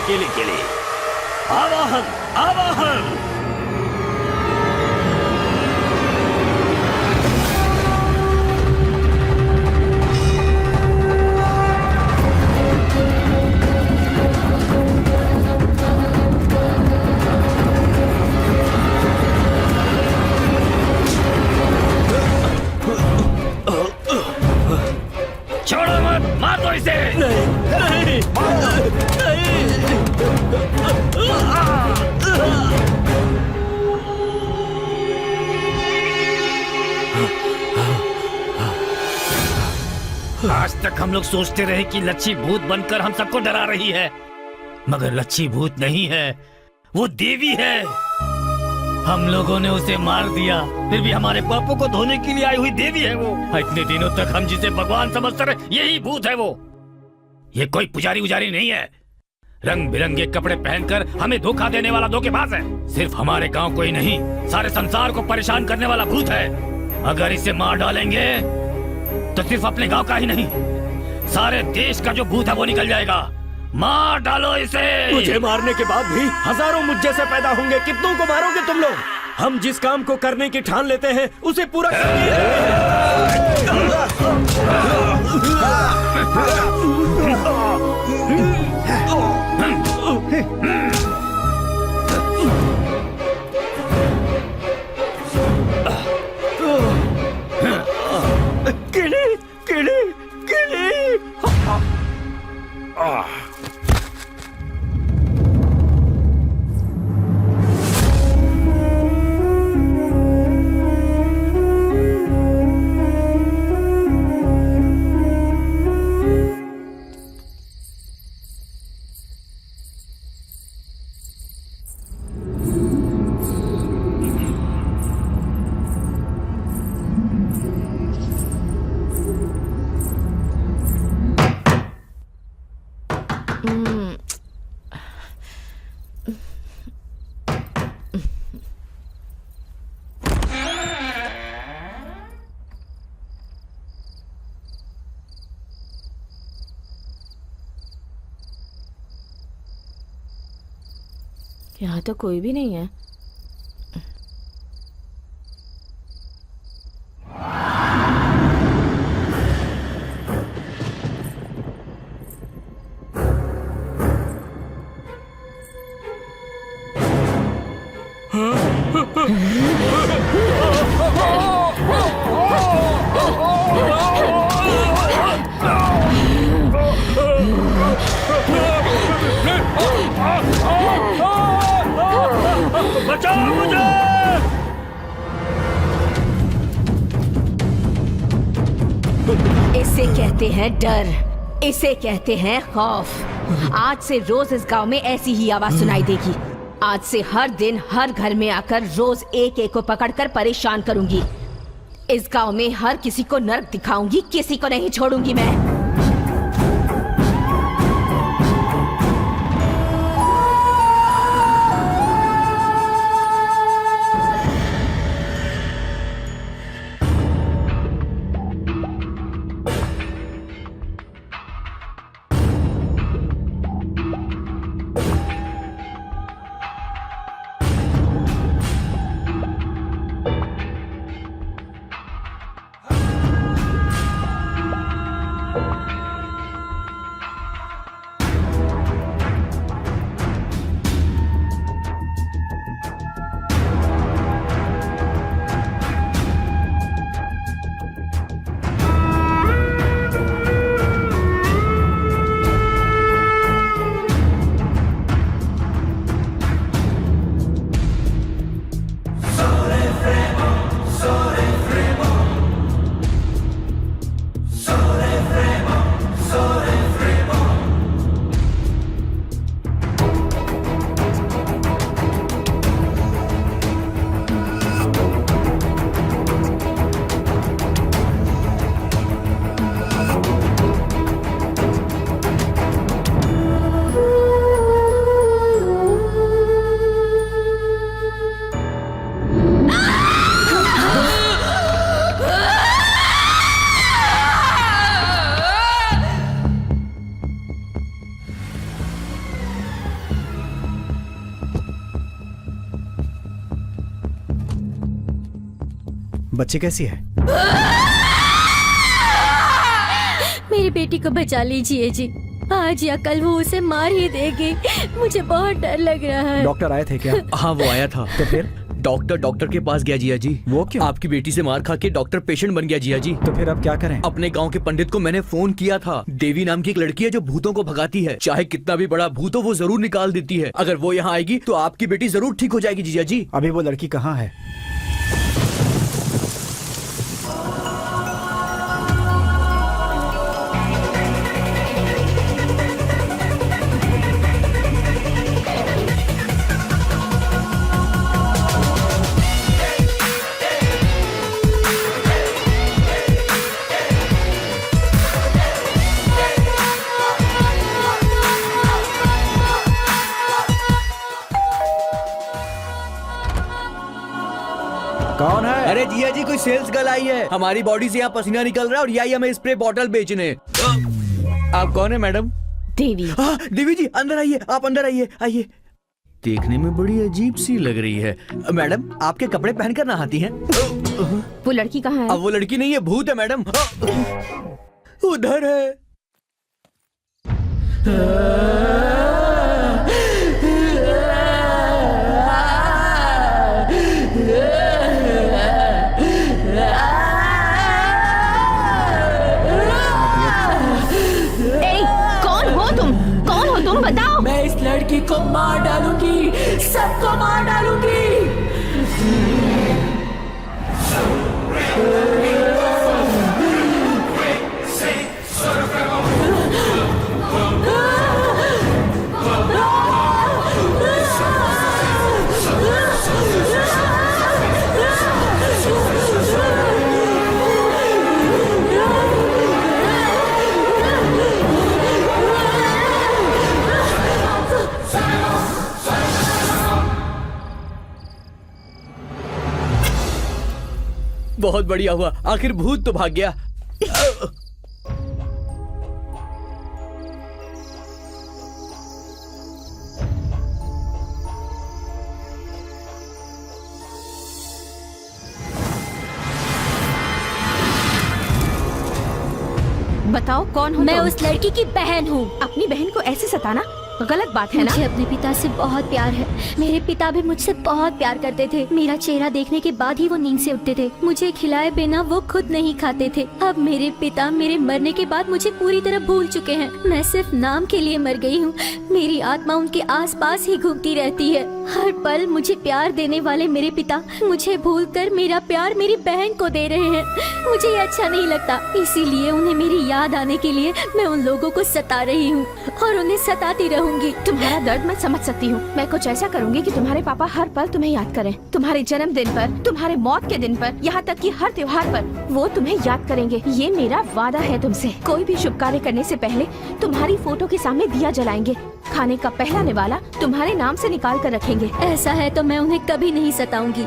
अकेले के लिए। आवाहन आवाहन। छोड़ो मत, मार दो इसे। नहीं नहीं आज तक हम लोग सोचते रहे कि लच्छी भूत बनकर हम सबको डरा रही है, मगर लच्छी भूत नहीं है, वो देवी है। हम लोगों ने उसे मार दिया, फिर भी हमारे पापों को धोने के लिए आई हुई देवी है वो। इतने दिनों तक हम जिसे भगवान समझते रहे, यही भूत है वो। ये कोई पुजारी उजारी नहीं है, रंग बिरंगे कपड़े पहनकर हमें धोखा देने वाला धोखेबाज है। सिर्फ हमारे गांव को ही नहीं, सारे संसार को परेशान करने वाला भूत है। अगर इसे मार डालेंगे तो सिर्फ अपने गांव का ही नहीं, सारे देश का जो भूत है वो निकल जाएगा। मार डालो इसे। तुझे मारने के बाद भी हजारों मुझ जैसे पैदा होंगे, कितनों को मारोगे तुम लोग? हम जिस काम को करने की ठान लेते हैं उसे पूरा किले किले किले। यहाँ तो कोई भी नहीं है। बचाओ मुझे। इसे कहते हैं डर, इसे कहते हैं खौफ। आज से रोज इस गांव में ऐसी ही आवाज सुनाई देगी। आज से हर दिन हर घर में आकर रोज एक एक को पकड़कर परेशान करूंगी। इस गांव में हर किसी को नर्क दिखाऊंगी, किसी को नहीं छोड़ूंगी मैं। बच्ची कैसी है? मेरी बेटी को बचा लीजिए जी। आज या कल वो उसे मार ही देगी। मुझे बहुत डर लग रहा है। डॉक्टर आए थे क्या? हाँ वो आया था। तो फिर? डॉक्टर के पास गया जिया जी। वो क्यों? आपकी बेटी से मार खा के डॉक्टर पेशेंट बन गया जिया जी। तो फिर अब क्या करें? अपने गांव के पंडित को मैंने फोन किया था। देवी नाम की एक लड़की है जो भूतों को भगाती है। चाहे कितना भी बड़ा भूत हो वो जरूर निकाल देती है। अगर वो यहाँ आएगी तो आपकी बेटी जरूर ठीक हो जाएगी जिया जी। अभी वो लड़की कहाँ है? कौन है? अरे जिया जी कोई सेल्स गर्ल आई है। हमारी बॉडी से यहाँ पसीना निकल रहा है और यही हमें स्प्रे बॉटल बेचने। आप कौन है मैडम? देवी। हाँ देवी जी अंदर आइए, आप अंदर आइए। आइए। देखने में बड़ी अजीब सी लग रही है। मैडम आपके कपड़े पहनकर नहाती हैं? वो लड़की कहाँ है? अब वो लड़की नहीं है, भूत है मैडम। उधर है। तुम बताओ। मैं इस लड़की को मार डालूंगी, सबको मार डालूंगी। बहुत बढ़िया हुआ, आखिर भूत तो भाग गया। बताओ कौन हो? मैं तुम? उस लड़की की बहन हूँ। अपनी बहन को ऐसे सताना गलत बात है ना? मुझे अपने पिता से बहुत प्यार है। मेरे पिता भी मुझसे बहुत प्यार करते थे। मेरा चेहरा देखने के बाद ही वो नींद से उठते थे। मुझे खिलाए बिना वो खुद नहीं खाते थे। अब मेरे पिता मेरे मरने के बाद मुझे पूरी तरह भूल चुके हैं। मैं सिर्फ नाम के लिए मर गई हूँ। मेरी आत्मा उनके आसपास ही घूमती रहती है। हर पल मुझे प्यार देने वाले मेरे पिता मुझे भूलकर मेरा प्यार मेरी बहन को दे रहे हैं। मुझे ये अच्छा नहीं लगता, इसीलिए उन्हें मेरी याद आने के लिए मैं उन लोगों को सता रही हूँ और उन्हें सताती रहूंगी। तुम्हारा दर्द मैं समझ सकती हूँ। मैं कुछ ऐसा करूँगी कि तुम्हारे पापा हर पल तुम्हें याद करें। तुम्हारे जन्मदिन पर, तुम्हारे मौत के दिन पर, यहाँ तक कि हर त्योहार पर वो तुम्हें याद करेंगे। ये मेरा वादा है तुमसे। कोई भी शुभ कार्य करने से पहले तुम्हारी फोटो के सामने दिया जलाएंगे। खाने का पहला निवाला तुम्हारे नाम से निकाल कर रखेंगे। ऐसा है तो मैं उन्हें कभी नहीं सताऊंगी।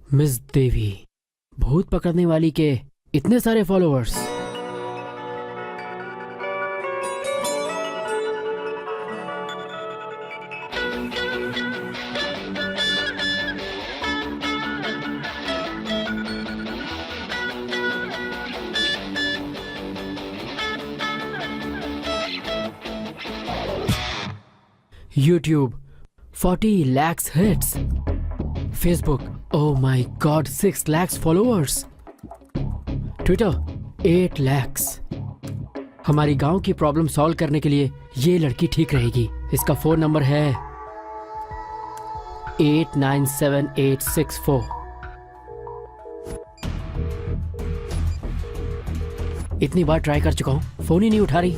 मिस देवी, भूत पकड़ने वाली के इतने सारे followers. YouTube 40 lakhs hits. Facebook, oh my god, 6 lakhs followers. Twitter 8 lakhs. हमारी गांव की प्रॉब्लम सॉल्व करने के लिए ये लड़की ठीक रहेगी। इसका फोन नंबर है 897864। इतनी बार ट्राई कर चुका हूं, फोन ही नहीं उठा रही।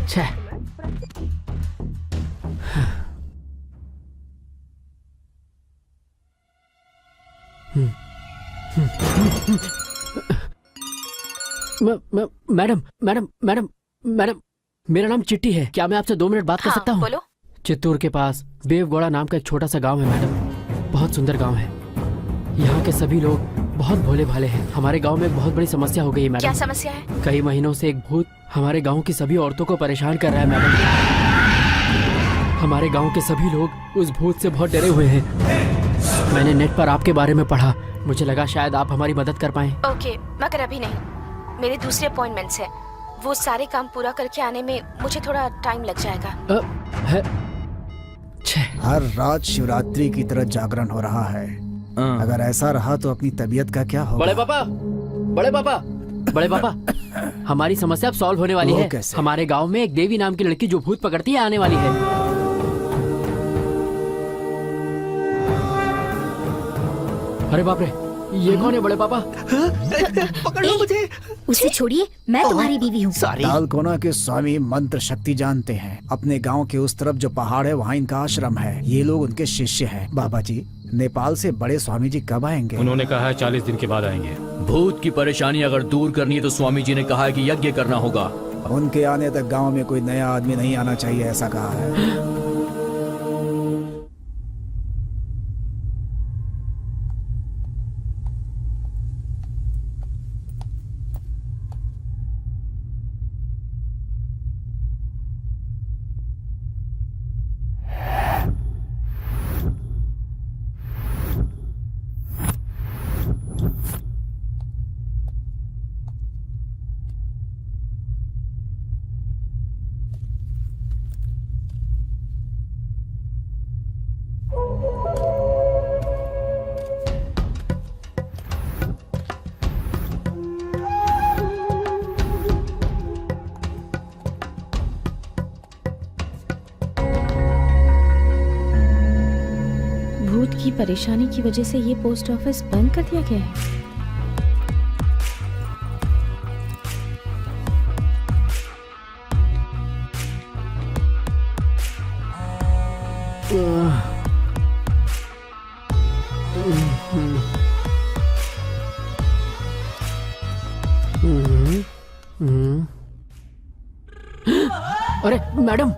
छह। मैडम मैडम मैडम मैडम, मेरा नाम चिट्टी है। क्या मैं आपसे 2 मिनट बात कर सकता हूँ? बोलो। चित्तूर के पास बेवगौड़ा नाम का एक छोटा सा गांव है मैडम। बहुत सुंदर गांव है। यहाँ के सभी लोग बहुत भोले भाले हैं। हमारे गांव में एक बहुत बड़ी समस्या हो गई है क्या मैडम। समस्या है? कई महीनों से एक भूत हमारे गांव की सभी औरतों को परेशान कर रहा है मैडम। हमारे गांव के सभी लोग उस भूत से बहुत डरे हुए हैं। मैंने नेट पर आपके बारे में पढ़ा, मुझे लगा शायद आप हमारी मदद कर पाएं। ओके, मगर अभी नहीं, मेरे दूसरे अपॉइंटमेंट्स है। वो सारे काम पूरा करके आने में मुझे थोड़ा टाइम लग जाएगा। है छे। हर रात शिवरात्रि की तरह जागरण हो रहा है। अगर ऐसा रहा तो अपनी तबीयत का क्या होगा? बड़े पापा, बड़े पापा, बड़े पापा, हमारी समस्या अब सॉल्व होने वाली वो है। कैसे? हमारे गांव में एक देवी नाम की लड़की जो भूत पकड़ती है आने वाली है। अरे बाप रे, ये कौन है बड़े पापा? पकड़ लो मुझे। उसे छोड़िए, मैं तुम्हारी बीवी हूँ। तालकोना के स्वामी मंत्र शक्ति जानते हैं। अपने गांव के उस तरफ जो पहाड़ है वहाँ इनका आश्रम है। ये लोग उनके शिष्य हैं। बाबा जी, नेपाल से बड़े स्वामी जी कब आएंगे? उन्होंने कहा है 40 दिन के बाद आएंगे। भूत की परेशानी अगर दूर करनी है तो स्वामी जी ने कहा है कि यज्ञ करना होगा। उनके आने तक गांव में कोई नया आदमी नहीं आना चाहिए, ऐसा कहा है। भूत की परेशानी की वजह से ये पोस्ट ऑफिस बंद कर दिया गया है। अरे मैडम,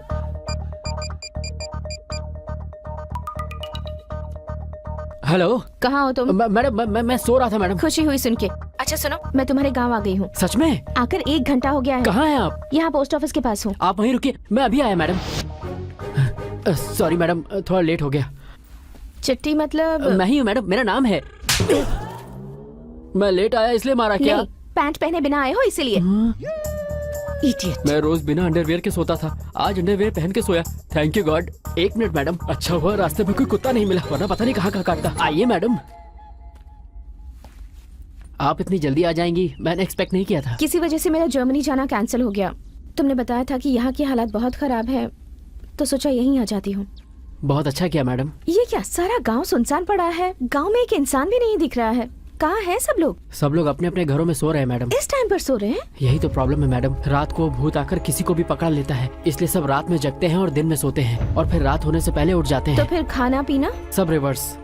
हेलो। कहाँ हो तुम? मैडम, मैं सो रहा था मैडम। खुशी हुई सुन के। अच्छा सुनो, मैं तुम्हारे गांव आ गई हूँ। सच में? आकर 1 घंटा हो गया है। कहाँ हैं आप? यहाँ पोस्ट ऑफिस के पास हूँ। आप वहीं रुकिए, मैं अभी आया मैडम। सॉरी मैडम, थोड़ा लेट हो गया। चिट्ठी मतलब? मैं ही हूँ मैडम, मेरा नाम है। मैं लेट आया इसलिए मारा क्या? नहीं, पैंट पहने बिना आए हो इसीलिए। इडियट। मैं रोज बिना अंडरवियर के सोता था, आज अंडरवियर पहन के सोया। Thank you God. 1 minute madam, अच्छा हुआ रास्ते में कोई कुत्ता नहीं मिला, वरना पता नहीं कहाँ काटता। आइए मैडम। आप इतनी जल्दी आ जाएंगी, मैंने एक्सपेक्ट नहीं किया था। किसी वजह से मेरा जर्मनी जाना कैंसिल हो गया। तुमने बताया था कि यहाँ की हालात बहुत खराब है, तो सोचा यहीं आ जाती हूँ। बहुत अच्छा किया मैडम। ये क्या, सारा गांव सुनसान पड़ा है। गांव में एक इंसान भी नहीं दिख रहा है। कहाँ है सब लोग? सब लोग अपने अपने घरों में सो रहे हैं मैडम। इस टाइम पर सो रहे हैं? यही तो प्रॉब्लम है मैडम, रात को भूत आकर किसी को भी पकड़ लेता है, इसलिए सब रात में जगते हैं और दिन में सोते हैं, और फिर रात होने से पहले उठ जाते तो हैं। फिर खाना पीना? सब रिवर्स।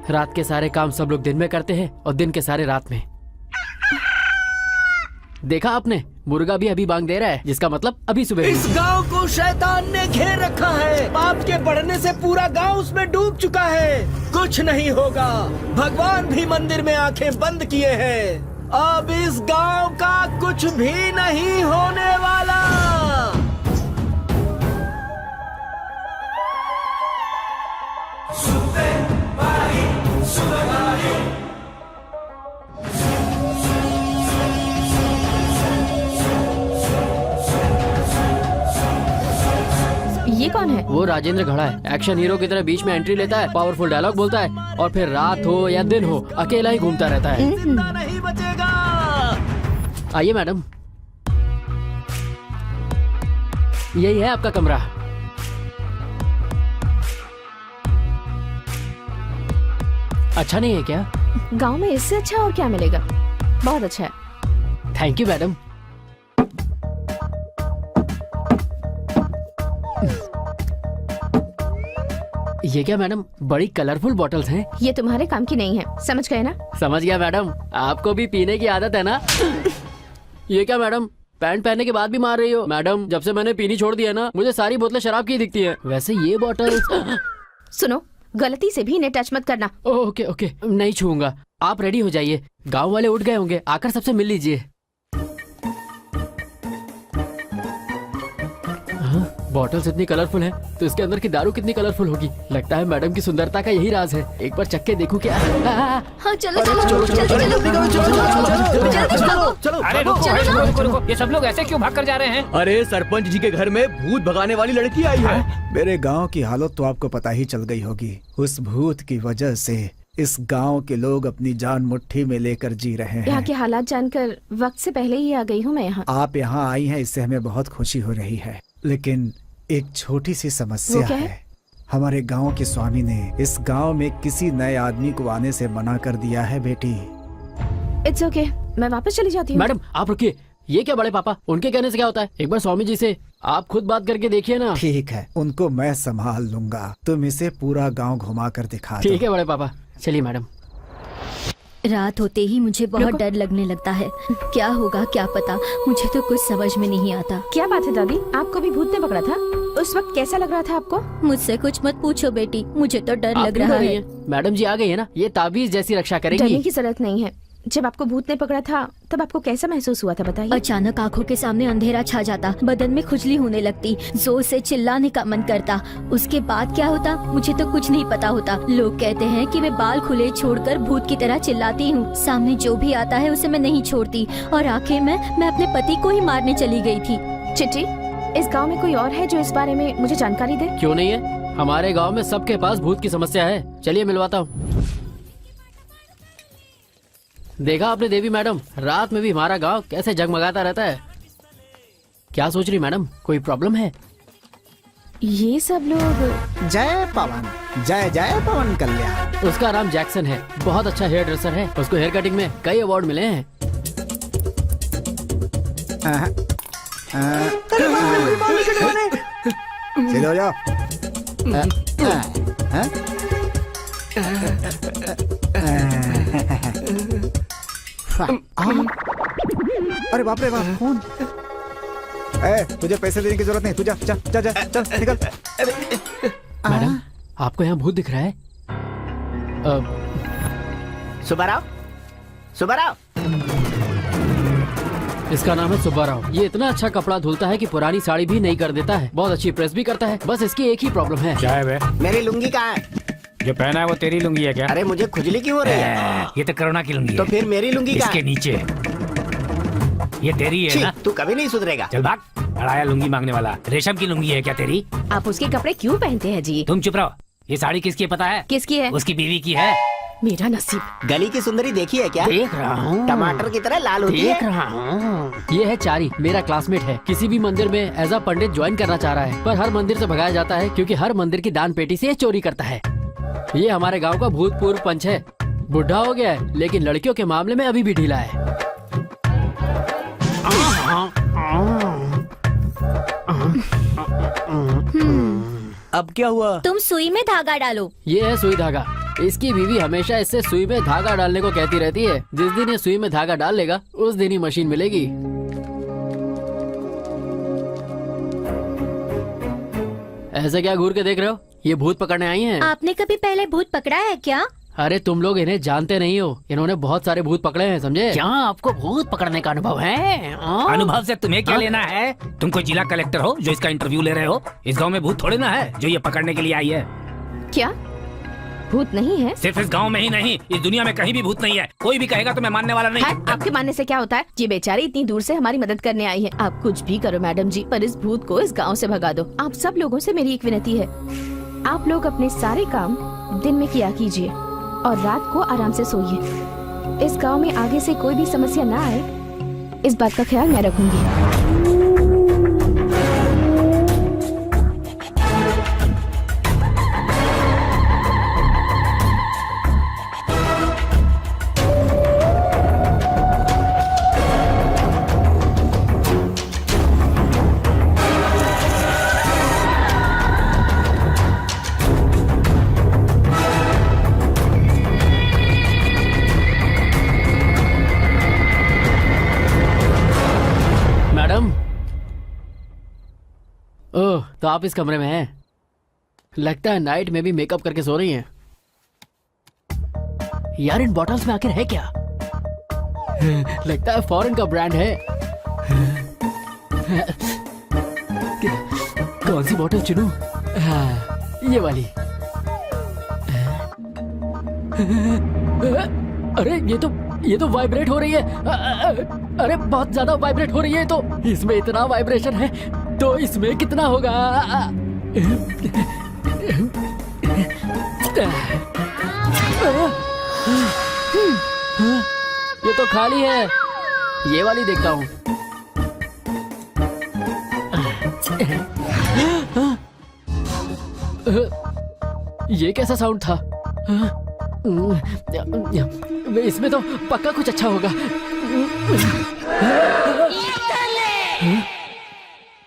रात के सारे काम सब लोग दिन में करते हैं और दिन के सारे रात में। देखा आपने, मुर्गा भी अभी बांग दे रहा है, जिसका मतलब अभी सुबह। इस गांव को शैतान ने घेर रखा है। पाप के बढ़ने से पूरा गांव उसमें डूब चुका है। कुछ नहीं होगा, भगवान भी मंदिर में आंखें बंद किए हैं। अब इस गांव का कुछ भी नहीं होने वाला। ये कौन है? वो राजेंद्र घड़ा है, एक्शन हीरो की तरह बीच में एंट्री लेता है, पावरफुल डायलॉग बोलता है, और फिर रात हो या दिन हो अकेला ही घूमता रहता है। जिंदा नहीं बचेगा। आइए मैडम, यही है आपका कमरा। अच्छा नहीं है क्या? गांव में इससे अच्छा और क्या मिलेगा? बहुत अच्छा है। Thank you madam. ये क्या मैडम, बड़ी कलरफुल बॉटल्स हैं। ये तुम्हारे काम की नहीं है, समझ गए ना? समझ गया मैडम, आपको भी पीने की आदत है ना? ये क्या मैडम, पैंट पहनने के बाद भी मार रही हो? मैडम, जब से मैंने पीनी छोड़ दिया ना, मुझे सारी बोतलें शराब की दिखती हैं। वैसे ये बॉटल सुनो, गलती से भी इन्हें टच मत करना। ओके ओके, नहीं छूऊंगा। आप रेडी हो जाइए, गांव वाले उठ गए होंगे, आकर सबसे मिल लीजिए। बॉटल्स इतनी कलरफुल है तो इसके अंदर की दारू कितनी कलरफुल होगी। लगता है मैडम की सुंदरता का यही राज है। एक बार चख के देखूं क्या। हाँ चलो चलो चलो। अरे रुको, ये सब लोग ऐसे क्यों भाग कर जा रहे हैं? अरे सरपंच जी के घर में भूत भगाने वाली लड़की आई है। मेरे गांव की हालत तो आपको पता ही चल गई होगी। उस भूत की वजह से इस गांव के लोग अपनी जान मुट्ठी में लेकर जी रहे हैं। यहाँ के हालात जानकर वक्त से पहले ही आ गई हूँ मैं यहाँ। आप यहाँ आई हैं, इससे हमें बहुत खुशी हो रही है, लेकिन एक छोटी सी समस्या है। हमारे गांव के स्वामी ने इस गांव में किसी नए आदमी को आने से मना कर दिया है बेटी। इट्स ओके, मैं वापस चली जाती हूँ। मैडम आप रुकिए, ये क्या बड़े पापा, उनके कहने से क्या होता है? एक बार स्वामी जी से आप खुद बात करके देखिए ना। ठीक है, उनको मैं संभाल लूंगा, तुम इसे पूरा गांव घुमा कर दिखा दो। ठीक है बड़े पापा, चलिए मैडम। रात होते ही मुझे बहुत डर लगने लगता है। क्या होगा क्या पता, मुझे तो कुछ समझ में नहीं आता। क्या बात है दादी, आपको भी भूत ने पकड़ा था? उस वक्त कैसा लग रहा था आपको? मुझसे कुछ मत पूछो बेटी, मुझे तो डर आप लग क्यों रहा डर रही है। हैं? मैडम जी आ गई है ना, ये ताबीज जैसी रक्षा डरने करेंगी। की जरूरत नहीं है। जब आपको भूत ने पकड़ा था तब आपको कैसा महसूस हुआ था बताइए? अचानक आंखों के सामने अंधेरा छा जाता, बदन में खुजली होने लगती, जोर से चिल्लाने का मन करता। उसके बाद क्या होता मुझे तो कुछ नहीं पता होता। लोग कहते हैं कि मैं बाल खुले छोड़कर भूत की तरह चिल्लाती हूँ। सामने जो भी आता है उसे मैं नहीं छोड़ती और आखिर में मैं अपने पति को ही मारने चली गई थी। चिट्टी, इस गांव में कोई और है जो इस बारे में मुझे जानकारी दे? क्यों नहीं है, हमारे गांव में सबके पास भूत की समस्या है। चलिए मिलवाता हूँ। देखा आपने देवी मैडम, रात में भी हमारा गांव कैसे जगमगाता रहता है। क्या सोच रही मैडम, कोई प्रॉब्लम है? ये सब लोग जय पवन, जय जय पवन कल्याण। उसका नाम जैक्सन है, बहुत अच्छा हेयर ड्रेसर है। उसको हेयर कटिंग में कई अवार्ड मिले हैं। सीधे हो जाओ। अरे बाप रे बाप, कौन? तुझे पैसे देने की जरूरत नहीं, तू जा जा जा जा, चल निकल। मैडम आपको यहाँ भूत दिख रहा है? सुब्बाराव, सुब्बाराव। इसका नाम है सुब्बाराव। ये इतना अच्छा कपड़ा धुलता है कि पुरानी साड़ी भी नहीं कर देता है। बहुत अच्छी प्रेस भी करता है। बस इसकी एक ही प्रॉब्लम है। क्या है बे? मेरी लुंगी कहाँ है? जो पहना है वो तेरी लुंगी है क्या? अरे मुझे खुजली क्यों हो रही है? ये तो करुणा की लुंगी तो है। फिर मेरी लुंगी कहाँ इसके है? नीचे ये तेरी है छी, ना? तू कभी नहीं सुधरेगा। चल भाग, अड़ाया लुंगी मांगने वाला। रेशम की लुंगी है क्या तेरी? आप उसके कपड़े क्यों पहनते हैं जी? तुम चुप रहो। ये साड़ी किसकी है पता है? किसकी है? उसकी बीवी की है। मेरा नसीब। गली की सुंदरी देखी है क्या? देख रहा हूँ, टमाटर की तरह लाल होती है। देख रहा हूँ। ये है चारी, मेरा क्लासमेट है। किसी भी मंदिर में एज अ पंडित ज्वाइन करना चाह रहा है, पर हर मंदिर से भगाया जाता है क्योंकि हर मंदिर की दान पेटी से ये चोरी करता है। ये हमारे गांव का भूतपूर्व पंच है। बुढ़ा हो गया है लेकिन लड़कियों के मामले में अभी भी ढीला है। अब क्या हुआ? तुम सुई में धागा डालो। ये है सुई धागा। इसकी बीवी हमेशा इससे सुई में धागा डालने को कहती रहती है। जिस दिन ये सुई में धागा डाल लेगा उस दिन ही मशीन मिलेगी। ऐसे क्या घूर के देख रहे हो? ये भूत पकड़ने आई हैं। आपने कभी पहले भूत पकड़ा है क्या? अरे तुम लोग इन्हें जानते नहीं हो, इन्होंने बहुत सारे भूत पकड़े हैं, समझे? क्या आपको भूत पकड़ने का अनुभव है? अनुभव से तुम्हें क्या लेना है? तुम कोई जिला कलेक्टर हो जो इसका इंटरव्यू ले रहे हो? इस गांव में भूत थोड़े ना है जो ये पकड़ने के लिए आई है। क्या भूत नहीं है? सिर्फ इस गांव में ही नहीं, इस दुनिया में कहीं भी भूत नहीं है। कोई भी कहेगा तो मैं मानने वाला नहीं। आपके मानने से क्या होता है? ये बेचारी इतनी दूर से हमारी मदद करने आई है। आप कुछ भी करो मैडम जी, पर इस भूत को इस गांव से भगा दो। आप सब लोगों से मेरी एक विनती है, आप लोग अपने सारे काम दिन में किया कीजिए और रात को आराम से सोइए। इस गांव में आगे से कोई भी समस्या ना आए, इस बात का ख्याल मैं रखूंगी। मैडम, ओह तो आप इस कमरे में हैं। लगता है नाइट में भी मेकअप करके सो रही हैं। यार इन बॉटल्स में आखिर है क्या? लगता है फॉरेन का ब्रांड है। कौन सी बॉटल चुनूं? हाँ, ये वाली। अरे ये तो वाइब्रेट हो रही है। अरे बहुत ज्यादा वाइब्रेट हो रही है। तो इसमें इतना वाइब्रेशन है तो इसमें कितना होगा? ये तो खाली है। ये वाली देखता हूँ। ये कैसा साउंड था? इसमें तो पक्का कुछ अच्छा होगा।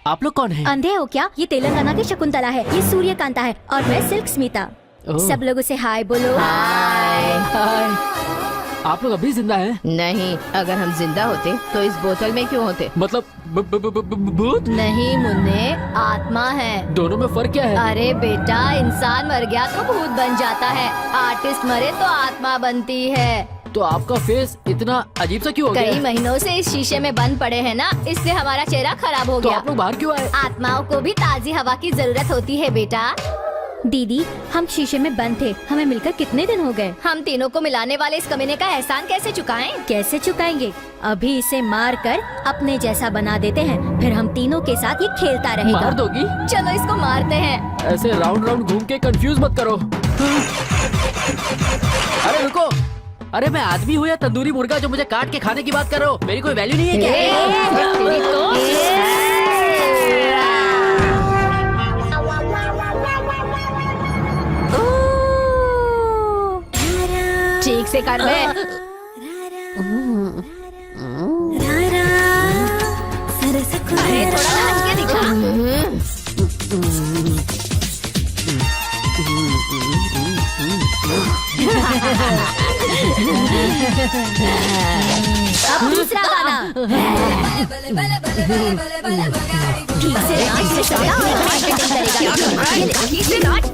आप लोग कौन हैं? अंधे हो क्या? ये तेलंगाना की शकुंतला है, ये सूर्यकांता है और मैं सिल्क स्मिता। सब लोगों से हाय बोलो। हाय। आप लोग अभी जिंदा हैं? नहीं, अगर हम जिंदा होते तो इस बोतल में क्यों होते? मतलब भूत? नहीं मुन्ने, आत्मा है। दोनों में फर्क क्या है? अरे बेटा, इंसान मर गया तो भूत बन जाता है, आर्टिस्ट मरे तो आत्मा बनती है। तो आपका फेस इतना अजीब सा क्यों हो गया? कई महीनों से इस शीशे में बंद पड़े हैं ना, इसलिए हमारा चेहरा खराब हो तो गया। आप लोग बाहर क्यों आए? आत्माओं को भी ताजी हवा की जरूरत होती है बेटा। दीदी, हम शीशे में बंद थे, हमें मिलकर कितने दिन हो गए? हम तीनों को मिलाने वाले इस कमीने का एहसान कैसे चुकाएं? कैसे चुकाएंगे? अभी इसे मार कर अपने जैसा बना देते हैं, फिर हम तीनों के साथ ये खेलता रहेगा। मार दोगी? चलो इसको मारते हैं। ऐसे राउंड राउंड घूम के कंफ्यूज मत करो। अरे रुको, अरे मैं आदमी हूँ या तंदूरी मुर्गा जो मुझे काट के खाने की बात कर रहे हो? मेरी कोई वैल्यू नहीं है क्या? ठीक से कर बे। अरे थोड़ा नाच के दिखा। अब दूसरा गाना। ठीक से नाच से चला और marketing करेगा। ठीक से नाच।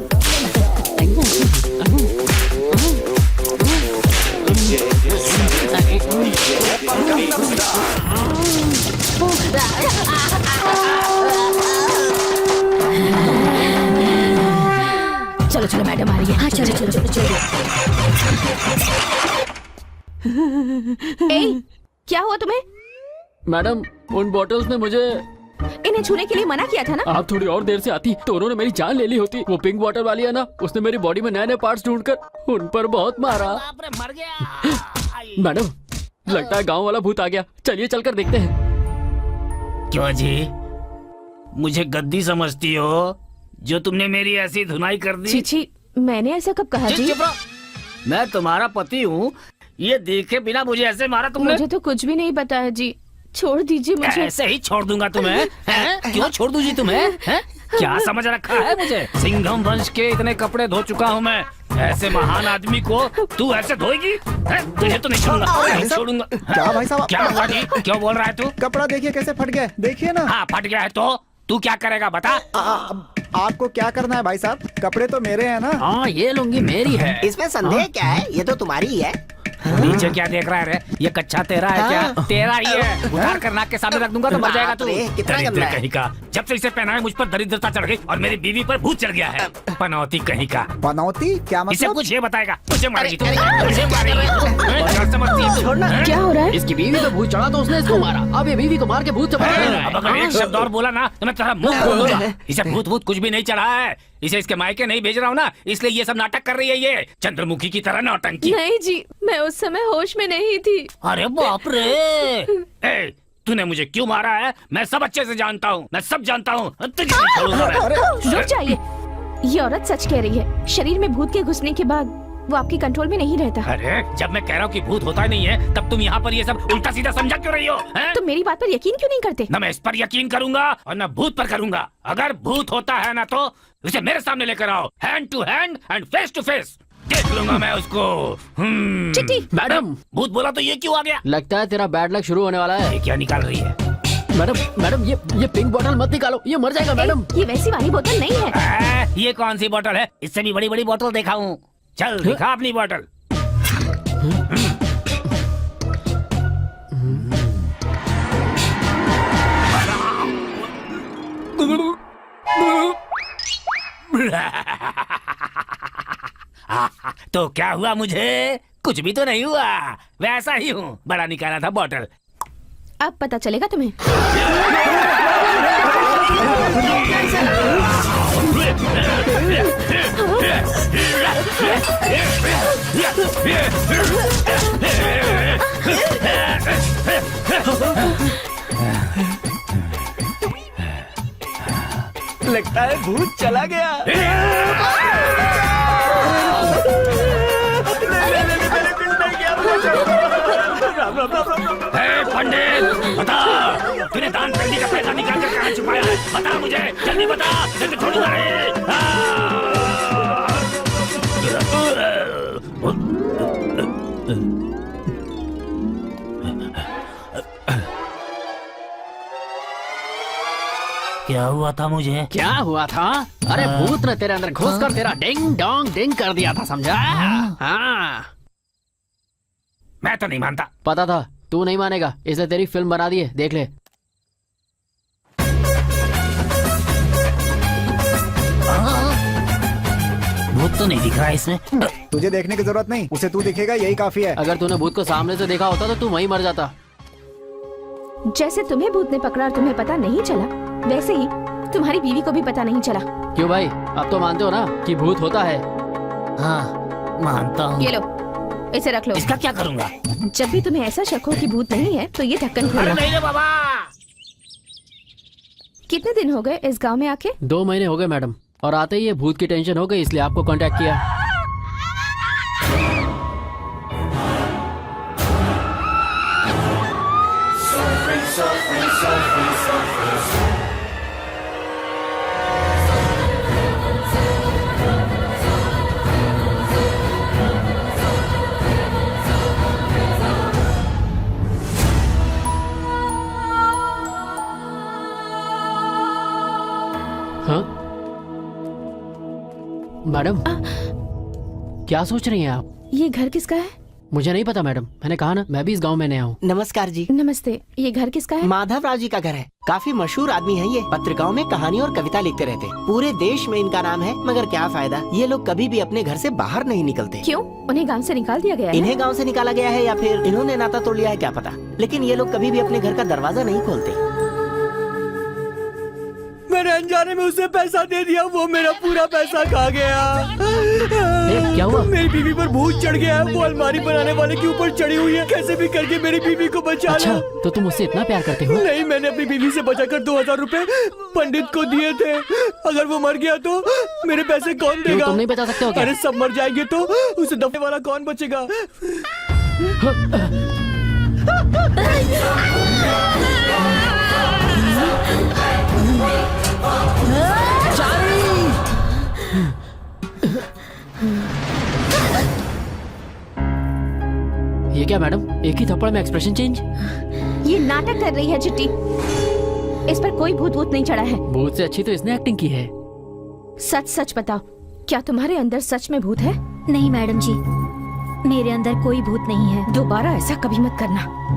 चलो चलो मैडम आ रही है। हाँ चलो चलो चलो चलो। ए, क्या हुआ तुम्हें? मैडम, उन बॉटल्स ने मुझे इन्हें छूने के लिए मना किया था ना? आप थोड़ी और देर से आती तो उन्होंने मेरी जान ले ली होती। वो पिंक बॉटल वाली है ना, उसने मेरी बॉडी में नए नए पार्ट्स ढूंढकर उन पर बहुत मारा। मर गया। मैडम, लगता है गांव वाला भूत आ गया। चलिए चलकर देखते हैं। क्यों जी, मुझे गद्दी समझती हो जो तुमने मेरी ऐसी धुनाई कर दी? छी, मैंने ऐसा कब कहा जी? चुप रहो। मैं तुम्हारा पति हूँ, ये देखे बिना मुझे ऐसे मारा तुमने? मुझे तो कुछ भी नहीं पता है जी, छोड़ दीजिए मुझे। ऐसे ही छोड़ दूंगा तुम्हें? हैं? क्यों छोड़ दूं जी तुम्हें? हैं? क्या समझ रखा है मुझे? सिंघम वंश के इतने कपड़े धो चुका हूँ मैं, ऐसे महान आदमी को तू ऐसे धोएगी? तुझे तो नहीं छोड़ूंगा, नहीं छोड़ूंगा। क्या भाई साहब? क्या हुआ जी? क्यों बोल रहा है तू? कपड़ा देखिए कैसे फट गया, देखिए ना। हाँ फट गया है तो तू क्या करेगा बता? आपको क्या करना है भाई साहब? कपड़े तो मेरे हैं ना। हाँ, ये लुंगी मेरी है। इसमें संदेह क्या है? ये तो तुम्हारी ही है। नीचे क्या देख रहा है रे? ये कच्चा तेरा है क्या? तेरा ही है। उतार कर नाक के सामने रख दूंगा तो मर जाएगा तू। बाप रे, कितना दरिद्र गंदा है। कहीं का। जब से इसे पहना है मुझ पर दरिद्रता चढ़ गई और मेरी बीवी पर भूत चढ़ गया है। पनौती कहीं का। पनौती क्या इसे मतलब? कुछ ये बताएगा। मुझे मारेगी तू, मुझे मारेगी तू। क्या समझती है तू? हैं? क्या हो रहा है? इसकी बीवी को भूत चढ़ा तो उसने इसको मारा। अब ये बीवी को मार के भूत से बचा रहा अब अगर है। एक शब्द और बोला ना तो मैं तेरा मुंह खोल दूंगा। इसे भूत भूत कुछ भी नहीं चढ़ा है। इसे इसके मायके नहीं भेज रहा हूँ ना, इसलिए ये सब नाटक कर रही है। ये चंद्रमुखी की तरह नौटंकी। नहीं जी, मैं उस समय होश में नहीं थी। अरे बाप रे! ए, तूने मुझे क्यों मारा है? मैं सब अच्छे से जानता हूँ, मैं सब जानता हूँ। तुझे नहीं छोड़ूंगा मैं। रुक जाइए, ये औरत सच कह रही है। शरीर में भूत के घुसने के बाद वो आपके कंट्रोल में नहीं रहता। अरे जब मैं कह रहा हूँ कि भूत होता ही नहीं है, तब तुम यहाँ पर ये सब उल्टा सीधा समझा क्यों रही हो? हैं? तो मेरी बात पर यकीन क्यों नहीं करते? न मैं इस पर यकीन करूंगा और न भूत पर करूंगा। अगर भूत होता है ना तो उसे मेरे सामने लेकर आओ, hand to hand and face to face. देख लूंगा मैं उसको। चिट्टी। मैडम, भूत बोला तो ये क्यों आ गया? लगता है तेरा बैड लक शुरू होने वाला है। ये क्या निकाल रही है? मैडम, ये पिंक बोतल मत निकालो, ये मर जाएगा मैडम। ये वैसी वाली बोतल नहीं है। ये कौन सी बोतल है? इससे भी बड़ी बड़ी बोतल देखा हूँ। चल दिखा अपनी बोतल। तो क्या हुआ? मुझे कुछ भी तो नहीं हुआ, वैसा ही हूँ। बड़ा निकाला था बॉटल। अब पता चलेगा तुम्हें। लगता है भूत चला गया। पंडित बता, तूने दान पेटी का पैसा निकाल कर कहाँ छुपाया है? बता मुझे, जल्दी बता, नहीं तो छोड़ूंगा नहीं। क्या हुआ था मुझे? क्या हुआ था? अरे भूत ने तेरे अंदर घुस कर तेरा डिंग डोंग डिंग कर दिया था, समझा? हाँ। मैं तो नहीं मानता। पता था तू नहीं मानेगा, इसलिए तेरी फिल्म बना दी है, देख ले। भूत तो नहीं दिख रहा है इसमें। तुझे देखने की जरूरत नहीं, उसे तू दिखेगा यही काफी है। अगर तूने भूत को सामने से देखा होता तो तू वहीं मर जाता। जैसे तुम्हें भूत ने पकड़ा और तुम्हें पता नहीं चला, वैसे ही तुम्हारी बीवी को भी पता नहीं चला। क्यों भाई, अब तो मानते हो ना कि भूत होता है? हाँ मानता हूँ। ये लो, इसे रख लो। इसका क्या करूँगा? जब भी तुम्हें ऐसा शक हो कि भूत नहीं है तो ये ढक्कन खोलो। नहीं रे बाबा। कितने दिन हो गए इस गांव में आके? 2 महीने हो गए मैडम, और आते ही ये भूत की टेंशन हो गई, इसलिए आपको कांटेक्ट किया। हाँ मैडम, क्या सोच रही हैं आप? ये घर किसका है? मुझे नहीं पता मैडम, मैंने कहा ना मैं भी इस गांव में नया हूँ। नमस्कार जी। नमस्ते, ये घर किसका है? माधव राव जी का घर है। काफी मशहूर आदमी है ये, पत्रिकाओं में कहानी और कविता लिखते रहते। पूरे देश में इनका नाम है, मगर क्या फायदा, ये लोग कभी भी अपने घर से बाहर नहीं निकलते। क्यों? उन्हें गांव से निकाल दिया गया है? इन्हें गांव से निकाला गया है या फिर इन्होंने नाता तोड़ लिया है, क्या पता, लेकिन ये लोग कभी भी अपने घर का दरवाजा नहीं खोलते। मैंने अनजाने में उसे पैसा दे दिया, वो मेरा पूरा पैसा खा गया। क्या हुआ? मेरी बीवी पर भूत चढ़ गया है, वो अलमारी बनाने वाले के ऊपर चढ़ी हुई है। कैसे भी करके मेरी बीवी को बचा अच्छा, लो। तो तुम उससे इतना प्यार करते हो? नहीं, मैंने अपनी बीवी से बचाकर 2000 रुपए पंडित को दिए थे। अगर वो मर गया तो मेरे पैसे कौन क्यों, देगा? तुम नहीं बचा सकते हो क्या? अरे सब मर जाएंगे तो उसे दफे वाला कौन बचेगा? ये क्या मैडम, एक ही थप्पड़ में एक्सप्रेशन चेंज? ये नाटक कर रही है चिट्टी। इस पर कोई भूत वूत नहीं चढ़ा है। भूत से अच्छी तो इसने एक्टिंग की है। सच सच बताओ, क्या तुम्हारे अंदर सच में भूत है? नहीं मैडम जी, मेरे अंदर कोई भूत नहीं है। दोबारा ऐसा कभी मत करना।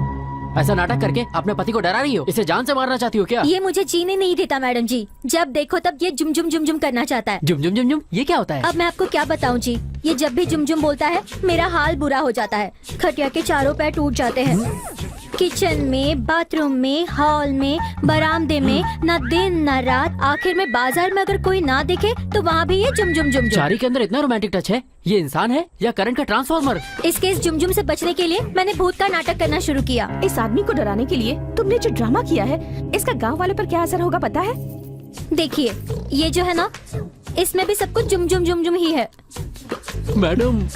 ऐसा नाटक करके अपने पति को डरा रही हो? इसे जान से मारना चाहती हो क्या? ये मुझे जीने नहीं देता मैडम जी, जब देखो तब ये जुम जुम जुम जुम करना चाहता है। जुम जुम जुम जुम, ये क्या होता है? अब मैं आपको क्या बताऊं जी, ये जब भी जुम जुम बोलता है मेरा हाल बुरा हो जाता है। खटिया के चारों पैर टूट जाते हैं। किचन में, बाथरूम में, हॉल में, बरामदे में, न दिन न रात, आखिर में बाजार में अगर कोई ना दिखे तो वहाँ भी ये जुम जुम जुम जुम। चारी के अंदर इतना रोमांटिक टच है, ये इंसान है या करंट का ट्रांसफार्मर? इसके इस जुम जुम से बचने के लिए मैंने भूत का नाटक करना शुरू किया। इस आदमी को डराने के लिए तुमने जो ड्रामा किया है, इसका गांव वालों पर क्या असर होगा पता है? देखिए, ये जो है ना, इसमें भी सब कुछ जुम जुम जुम जुम ही है। मैडम,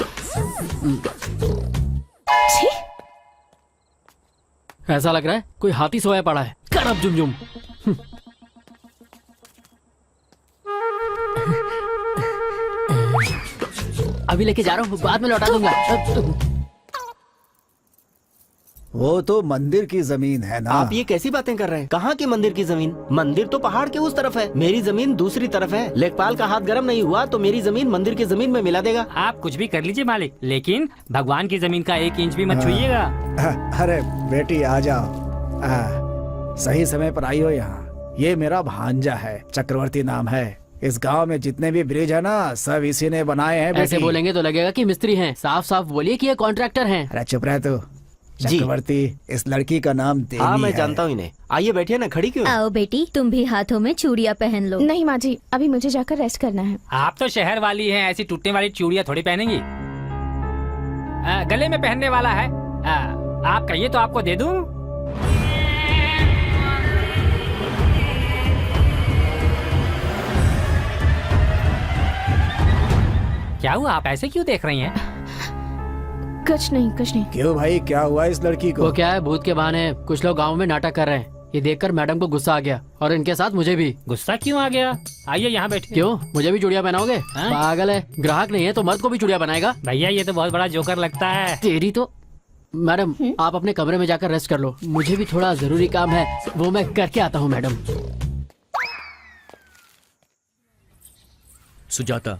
छी! ऐसा लग रहा है कोई हाथी सोया पड़ा है। कर अब जुम जुम। अभी लेके जा रहा हूँ, बाद में लौटा दूंगा। वो तो मंदिर की जमीन है ना। आप ये कैसी बातें कर रहे हैं? कहाँ की मंदिर की जमीन? मंदिर तो पहाड़ के उस तरफ है, मेरी जमीन दूसरी तरफ है। लेखपाल का हाथ गर्म नहीं हुआ तो मेरी जमीन मंदिर की जमीन में मिला देगा। आप कुछ भी कर लीजिए मालिक, लेकिन भगवान की जमीन का 1 इंच भी मत छुइएगा। अरे बेटी आ जाओ, सही समय पर आई हो यहाँ। ये मेरा भांजा है, चक्रवर्ती नाम है। इस गांव में जितने भी ब्रिज है ना, सब इसी ने बनाए हैं। ऐसे बेटी बोलेंगे तो लगेगा कि मिस्त्री हैं। साफ साफ बोलिए कि ये कॉन्ट्रैक्टर हैं। अरे चुप रह तू। जी। चक्रवर्ती, इस लड़की का नाम देवी हाँ मैं है। जानता हूँ इन्हें। आइए बैठिए ना, खड़ी क्यों? आओ बेटी, तुम भी हाथों में चूड़ियाँ पहन लो। नहीं माँ जी, अभी मुझे जाकर रेस्ट करना है। आप तो शहर वाली हैं, ऐसी टूटने वाली चूड़ियाँ थोड़ी पहनेंगी। गले में पहनने वाला है। आप कहिए तो आपको दे दूं। क्या हुआ, आप ऐसे क्यों देख रही हैं? कुछ नहीं, कुछ नहीं। क्यों भाई, क्या हुआ इस लड़की को? वो क्या है, भूत के बहाने कुछ लोग गांव में नाटक कर रहे हैं। ये देखकर मैडम को गुस्सा आ गया और इनके साथ मुझे भी। गुस्सा क्यों आ गया? आइए यहाँ बैठिए। क्यों, मुझे भी चूड़ियाँ पहनाओगे? हाँ? पागल है, ग्राहक नहीं है तो मर्द को भी चूड़ियाँ बनाएगा। भैया ये तो बहुत बड़ा जोकर लगता है। तेरी तो। मैडम आप अपने कमरे में जाकर रेस्ट कर लो, मुझे भी थोड़ा जरूरी काम है, वो मैं करके आता हूँ। मैडम सुजाता,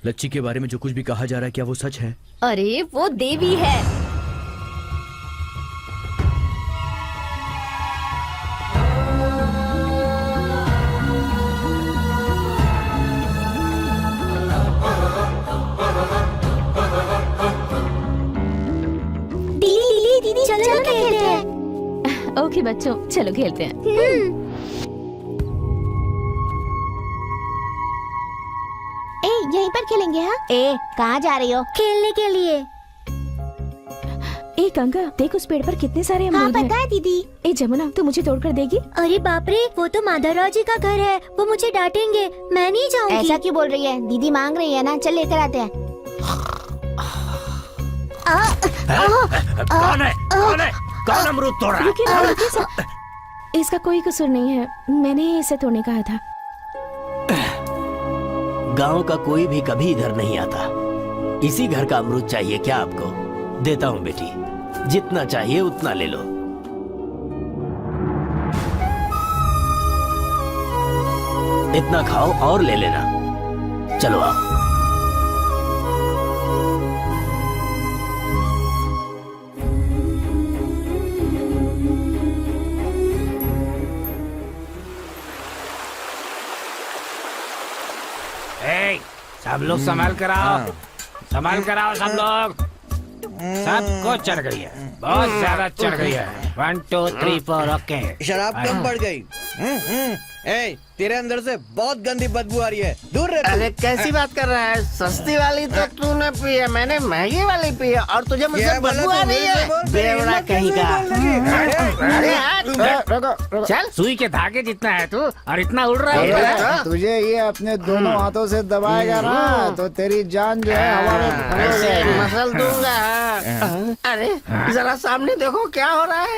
लच्ची के बारे में जो कुछ भी कहा जा रहा है, क्या वो सच है? अरे वो देवी है। दीदी चलो ना खेलते हैं। ओके बच्चों, चलो खेलते हैं। यहीं पर खेलेंगे। हाँ कहाँ जा रही हो? खेलने के लिए। ए गंगा, देख उस पेड़ पर कितने सारे अमरूद हैं। पता है दीदी। ए जमुना, तू मुझे तोड़कर देगी? अरे बाप रे, वो तो माधवराव जी का घर है, वो मुझे डांटेंगे, मैं नहीं जाऊंगी। ऐसा क्यों बोल रही है? दीदी मांग रही है ना, चल लेकर आते हैं। कौन है? कौन है? कौन अमरूद तोड़ रहा है? रुकिए ना, रुकिए सर। इसका कोई कसूर नहीं है, मैंने ही इसे तोड़ने कहा था। गांव का कोई भी कभी इधर नहीं आता। इसी घर का अमरूद चाहिए क्या आपको? देता हूँ बेटी, जितना चाहिए उतना ले लो। इतना खाओ और ले लेना। चलो आओ। सब लोग संभाल कर आओ, संभाल कर आओ सब लोग। सबको चढ़ गई है, बहुत ज्यादा चढ़ गई है। 1 2 3 4 ओके। शराब कम बढ़ गई। ए, तेरे अंदर से बहुत गंदी बदबू आ रही है, दूर रह। अरे कैसी बात कर रहा है? सस्ती वाली तो तूने पी है, मैंने महंगी वाली पी है और तुझे मुझसे बदबू आ रही है। बेवड़ा कहीं का। अरे हट, चल, सुई के धागे जितना है तू और इतना उड़ रहा है। तुझे ये अपने दोनों हाथों से दबाएगा ना तो तेरी जान जो है हवा में ऐसे मसल दूंगा। अरे जरा सामने देखो क्या हो रहा है।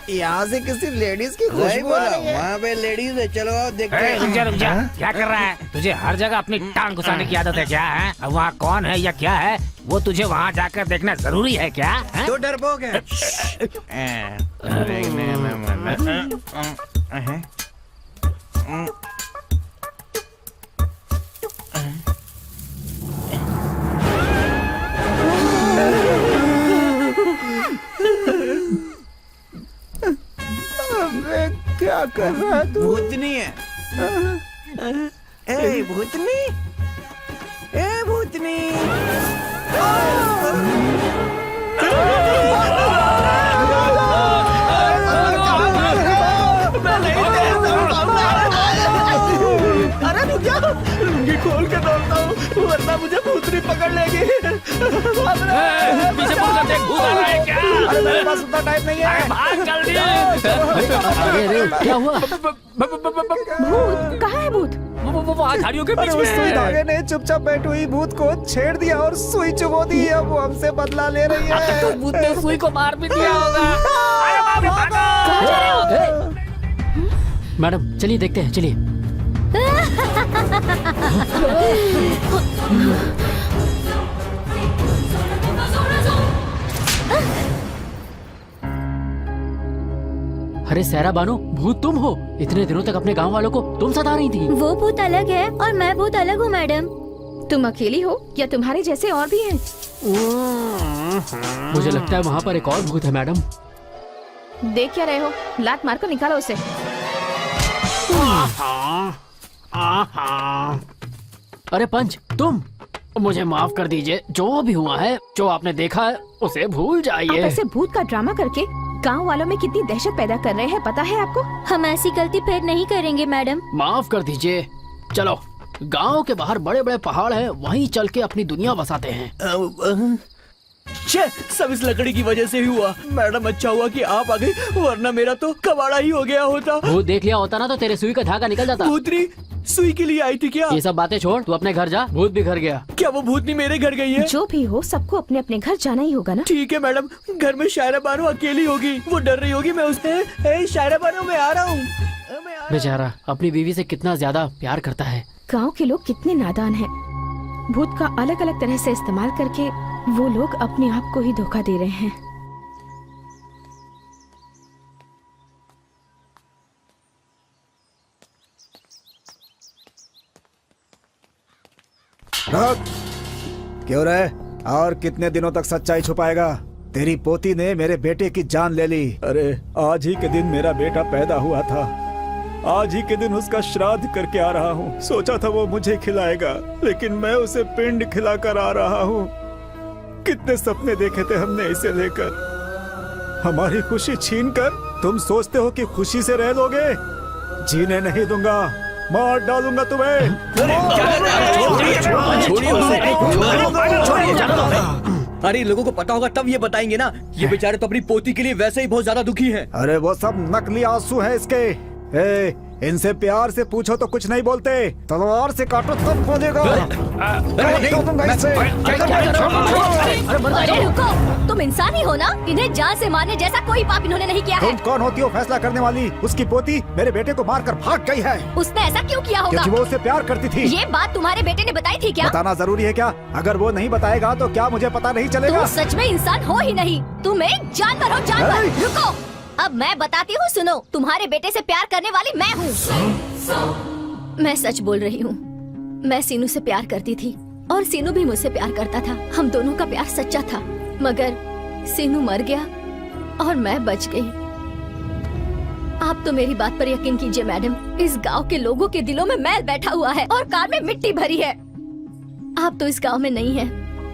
यहाँ से किसी लेडीज की वही खुशबू आ बोला, रही है। वहाँ पे लेडीज है, चलो आओ देखते ए, हैं। रुक जा, क्या कर रहा है? तुझे हर जगह अपनी टांग घुसाने की आदत है क्या है? अब वहाँ कौन है या क्या है, वो तुझे वहाँ जाकर देखना जरूरी है क्या है? तो डरपोक है। क्या कर रहा है तू? भूतनी है। ए भूतनी, ए भूतनी। अरे रुक जा, लुंगी खोल के दौड़ता हूँ वरना मुझे भूतनी पकड़ लेगी। पीछे मुड़कर देख, भूत आ रहा है क्या? अरे मेरे पास उतना टाइम नहीं है। भाग जल्दी। अरे क्या हुआ? भूत कहाँ है? भूत वो झाड़ियों के बीच अरे में उस सुई है। धागे ने चुपचाप बैठी हुई भूत को छेड़ दिया और सुई चुबो दी। अब वो हमसे बदला ले रही है। तो भूत ने सुई को मार भी दिया होगा। अरे बाप रे, भागो। मैडम चलिए देखते हैं, चलिए। अरे सहरा बानो, भूत तुम हो? इतने दिनों तक अपने गांव वालों को तुम सता रही थी। वो भूत अलग है और मैं भूत अलग हूँ मैडम। तुम अकेली हो या तुम्हारे जैसे और भी हैं? मुझे लगता है वहाँ पर एक और भूत है मैडम। देख क्या रहे हो? लात मार कर निकालो उसे। अरे पंच, तुम मुझे माफ कर दीजिए। जो भी हुआ है, जो आपने देखा है, उसे भूल आप जाइए। ऐसे भूत का ड्रामा करके गांव वालों में कितनी दहशत पैदा कर रहे हैं, पता है आपको? हम ऐसी गलती फिर नहीं करेंगे मैडम। माफ कर दीजिए। चलो, गांव के बाहर बड़े बड़े पहाड़ हैं, वहीं चल के अपनी दुनिया बसाते हैं। छे, सब इस लकड़ी की वजह से ही हुआ। मैडम अच्छा हुआ कि आप आ गई, वरना मेरा तो कबाड़ा ही हो गया होता। भूत देख लिया होता ना तो तेरे सुई का धागा निकल जाता। भूतनी सुई के लिए आई थी क्या? ये सब बातें छोड़, तू अपने घर जा। भूत भी घर गया। क्या वो भूतनी मेरे घर गई है? जो भी हो, सबको अपने अपने घर जाना ही होगा ना। ठीक है मैडम, घर में शायरा बानो अकेली होगी, वो डर रही होगी। मैं उससे शायरा बानो मैं आ रहा हूँ। बेचारा अपनी बीवी से कितना ज्यादा प्यार करता है। गांव के लोग कितने नादान हैं। भूत का अलग अलग तरह से इस्तेमाल करके वो लोग अपने आप को ही धोखा दे रहे हैं। क्यों रे? और कितने दिनों तक सच्चाई छुपाएगा? तेरी पोती ने मेरे बेटे की जान ले ली। अरे आज ही के दिन मेरा बेटा पैदा हुआ था। आज ही के दिन उसका श्राद्ध करके आ रहा हूँ। सोचा था वो मुझे खिलाएगा, लेकिन मैं उसे पिंड खिलाकर आ रहा हूँ। कितने सपने देखे थे हमने इसे लेकर। हमारी खुशी छीनकर तुम सोचते हो कि खुशी से रह लोगे? जीने नहीं दूंगा, मार डालूंगा तुम्हें। अरे लोगों को पता होगा तब ये बताएंगे ना। ये बेचारे तो अपनी पोती के लिए वैसे ही बहुत ज्यादा दुखी हैं। अरे वो सब नकली आंसू है इसके। इनसे प्यार से पूछो तो कुछ नहीं बोलते, तलवार से काटो तब बोलेगा। अरे रुको, तुम इंसान ही हो ना? इन्हें जान से मारने जैसा कोई पाप इन्होंने नहीं किया है। तुम कौन होती हो फैसला करने वाली? उसकी पोती मेरे बेटे को मारकर भाग गई है। उसने ऐसा क्यों किया होगा? क्योंकि वो उससे प्यार करती थी। ये बात तुम्हारे बेटे ने बताई थी क्या? बताना जरूरी है क्या? अगर वो नहीं बताएगा तो क्या मुझे पता नहीं चलेगा? तुम सच में इंसान हो ही नहीं, तुम एक जानवर हो, जानवर। रुको, अब मैं बताती हूँ, सुनो। तुम्हारे बेटे से प्यार करने वाली मैं हूँ। मैं सच बोल रही हूँ। मैं सीनू से प्यार करती थी और सीनू भी मुझसे प्यार करता था। हम दोनों का प्यार सच्चा था, मगर सीनू मर गया और मैं बच गई। आप तो मेरी बात पर यकीन कीजिए मैडम, इस गांव के लोगों के दिलों में मैल बैठा हुआ है और कार में मिट्टी भरी है। आप तो इस गांव में नहीं है,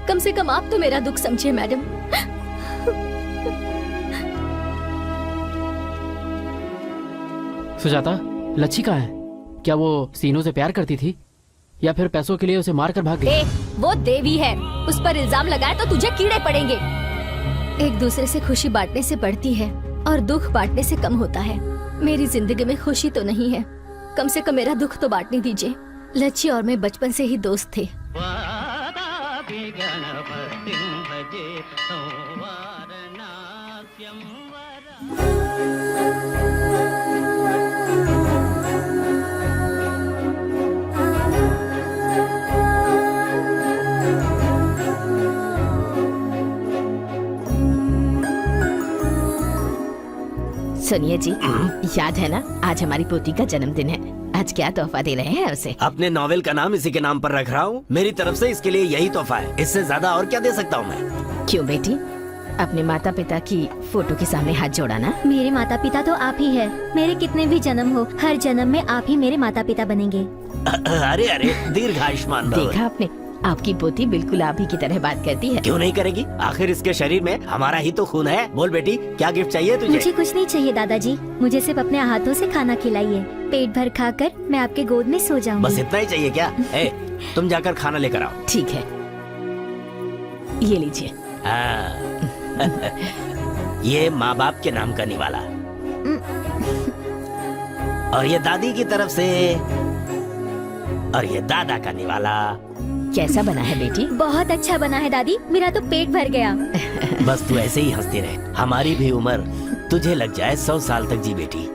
कम से कम आप तो मेरा दुख समझिए मैडम। सुजाता, लच्छी कहाँ है? क्या वो सीनू से प्यार करती थी या फिर पैसों के लिए उसे मारकर भाग गई? वो देवी है, उस पर इल्जाम लगाए तो तुझे कीड़े पड़ेंगे। एक दूसरे से खुशी बांटने से बढ़ती है और दुख बांटने से कम होता है। मेरी जिंदगी में खुशी तो नहीं है, कम से कम मेरा दुख तो बांटने दीजिए। लच्छी और मैं बचपन से ही दोस्त थे। सुनिए जी, याद है ना आज हमारी पोती का जन्मदिन है। आज क्या तोहफा दे रहे हैं उसे? अपने नॉवेल का नाम इसी के नाम पर रख रहा हूँ। मेरी तरफ से इसके लिए यही तोहफा है, इससे ज्यादा और क्या दे सकता हूँ मैं? क्यों बेटी, अपने माता पिता की फोटो के सामने हाथ जोड़ा ना। मेरे माता पिता तो आप ही है। मेरे कितने भी जन्म हो, हर जन्म में आप ही मेरे माता पिता बनेंगे। अरे अरे, दीर्घायुष्मान भव। देखा आपने, आपकी पोती बिल्कुल आप ही की तरह बात करती है। क्यों नहीं करेगी? आखिर इसके शरीर में हमारा ही तो खून है। बोल बेटी, क्या गिफ्ट चाहिए तुझे? मुझे कुछ नहीं चाहिए दादाजी, मुझे सिर्फ अपने हाथों से खाना खिलाइए। पेट भर खाकर मैं आपके गोद में सो जाऊंगी। बस इतना ही चाहिए क्या? तुम जाकर खाना लेकर आओ। ठीक है, ये लीजिए। ये माँ बाप के नाम का निवाला, और ये दादी की तरफ से, और ये दादा का निवाला। कैसा बना है बेटी? बहुत अच्छा बना है दादी, मेरा तो पेट भर गया। बस तू ऐसे ही हंसती रहे, हमारी भी उम्र तुझे लग जाए 100 साल तक जी बेटी।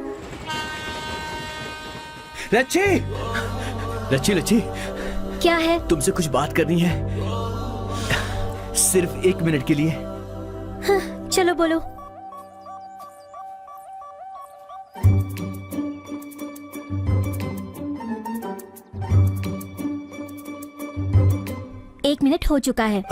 लच्छी, लच्छी, लच्छी, क्या है? तुमसे कुछ बात करनी है, सिर्फ 1 मिनट के लिए। हाँ, चलो बोलो। 1 मिनट हो चुका है।